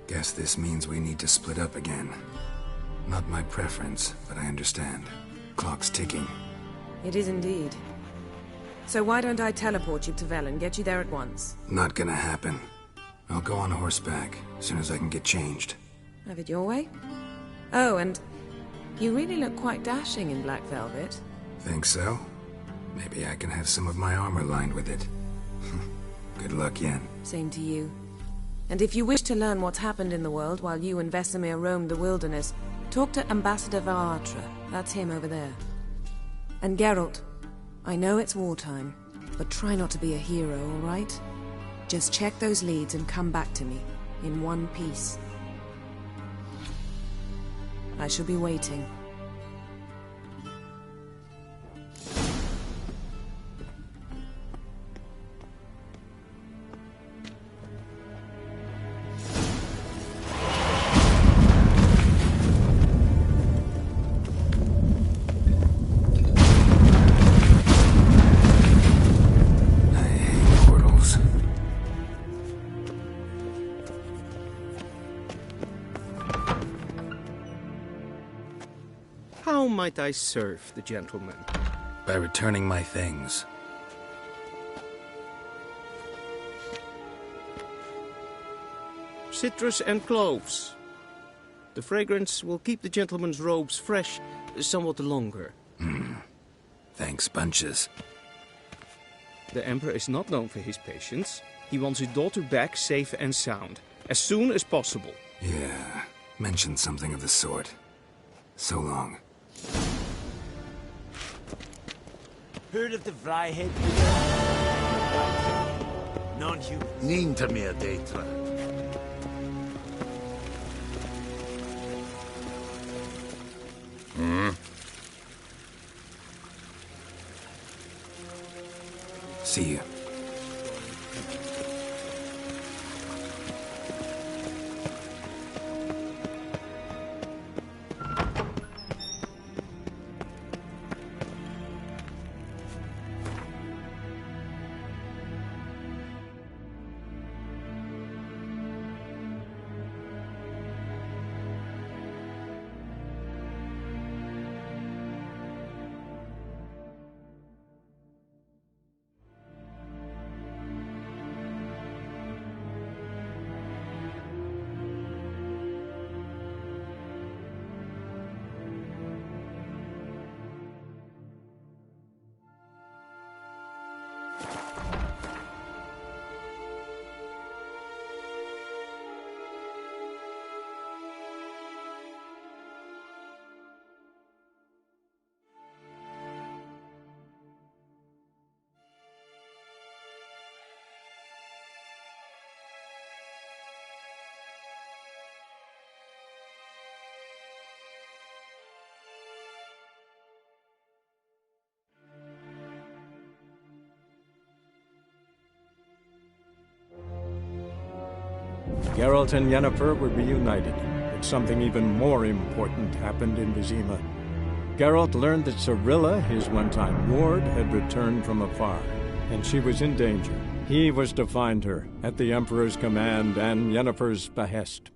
Guess this means we need to split up again. Not my preference, but I understand. Clock's ticking. It is indeed. So why don't I teleport you to Velen, get you there at once? Not gonna happen. I'll go on horseback, as soon as I can get changed. Have it your way? Oh, and you really look quite dashing in black velvet. Think so? Maybe I can have some of my armor lined with it. Good luck, Yen. Same to you. And if you wish to learn what's happened in the world while you and Vesemir roamed the wilderness, Talk to Ambassador Varatra. That's him over there. And Geralt, I know it's wartime, but try not to be a hero, all right? Just check those leads and come back to me, in one piece. I shall be waiting. How might I serve the gentleman? By returning my things. Citrus and cloves. The fragrance will keep the gentleman's robes fresh somewhat longer. Thanks, bunches. The Emperor is not known for his patience. He wants his daughter back safe and sound, as soon as possible. Yeah, mentioned something of the sort. So long. Heard of the Vryhead? Non-human. Ninta mir detra. See you. Geralt and Yennefer were reunited, but something even more important happened in Vizima. Geralt learned that Cirilla, his one-time ward, had returned from afar, and she was in danger. He was to find her, at the Emperor's command and Yennefer's behest.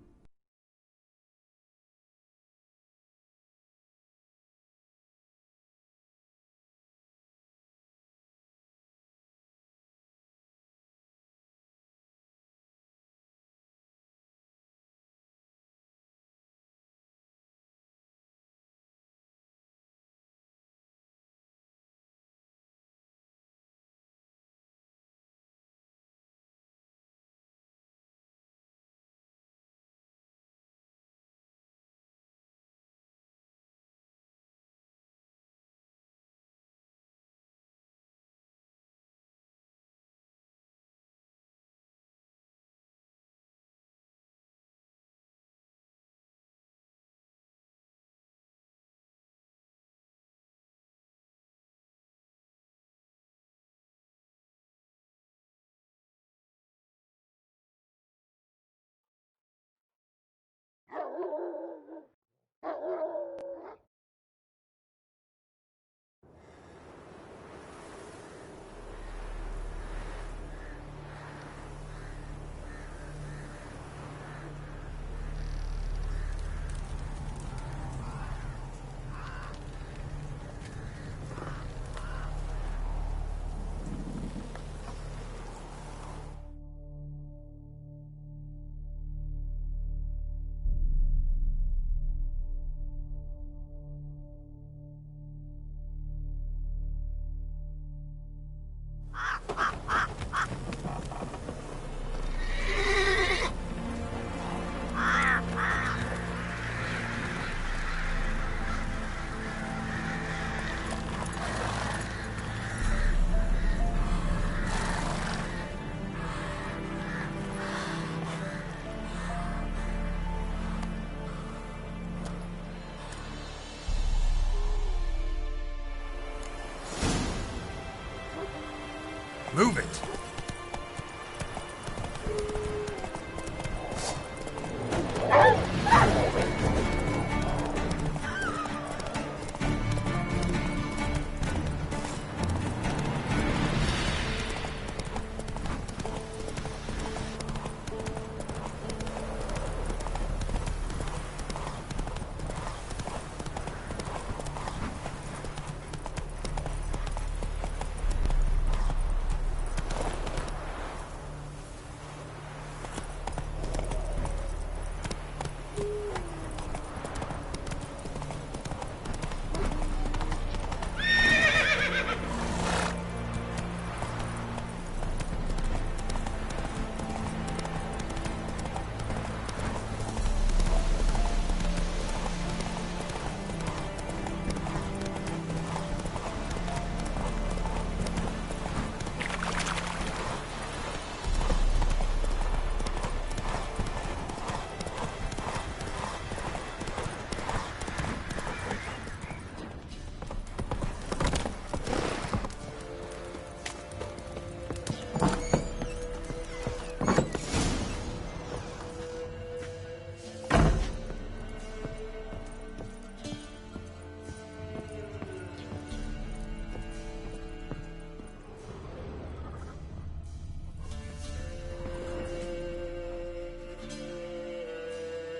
Move it!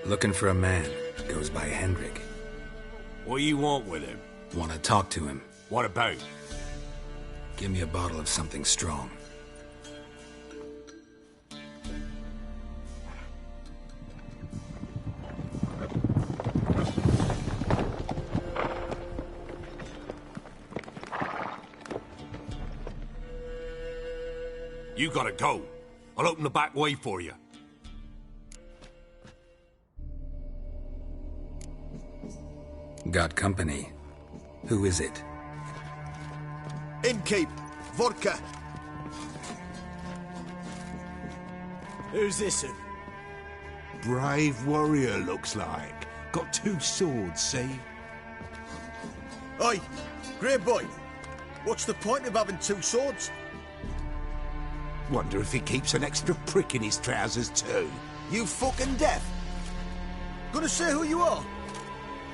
Looking for a man. Goes by Hendrik. What do you want with him? Want to talk to him. What about? Give me a bottle of something strong. You gotta go. I'll open the back way for you. Got company. Who is it? Innkeep, vodka. Who's this? Brave warrior, looks like. Got 2 swords, see? Oi, grey boy. What's the point of having 2 swords? Wonder if he keeps an extra prick in his trousers too. You fucking deaf? Gonna say who you are?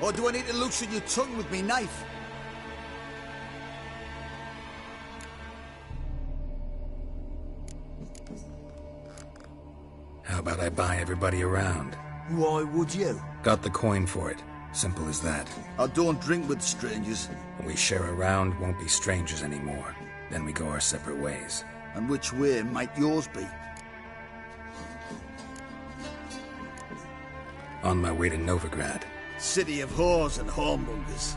Or do I need to loosen your tongue with me knife? How about I buy everybody around? Why would you? Got the coin for it. Simple as that. I don't drink with strangers. When we share a round, won't be strangers anymore. Then we go our separate ways. And which way might yours be? On my way to Novigrad. City of whores and whoremongers.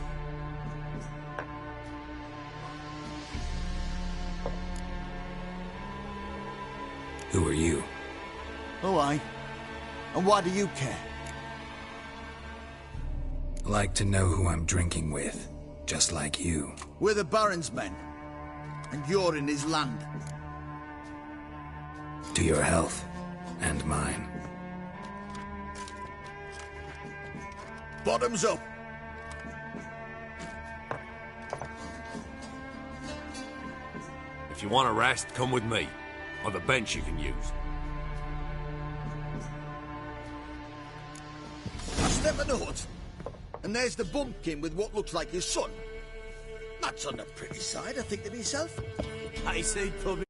Who are you? Oh, I. And why do you care? Like to know who I'm drinking with. Just like you. We're the Baron's men. And you're in his land. To your health. And mine. Bottoms up. If you want a rest, come with me. Or the bench you can use. I step a note. And there's the bumpkin with what looks like his son. That's on the pretty side, I think to myself. I say put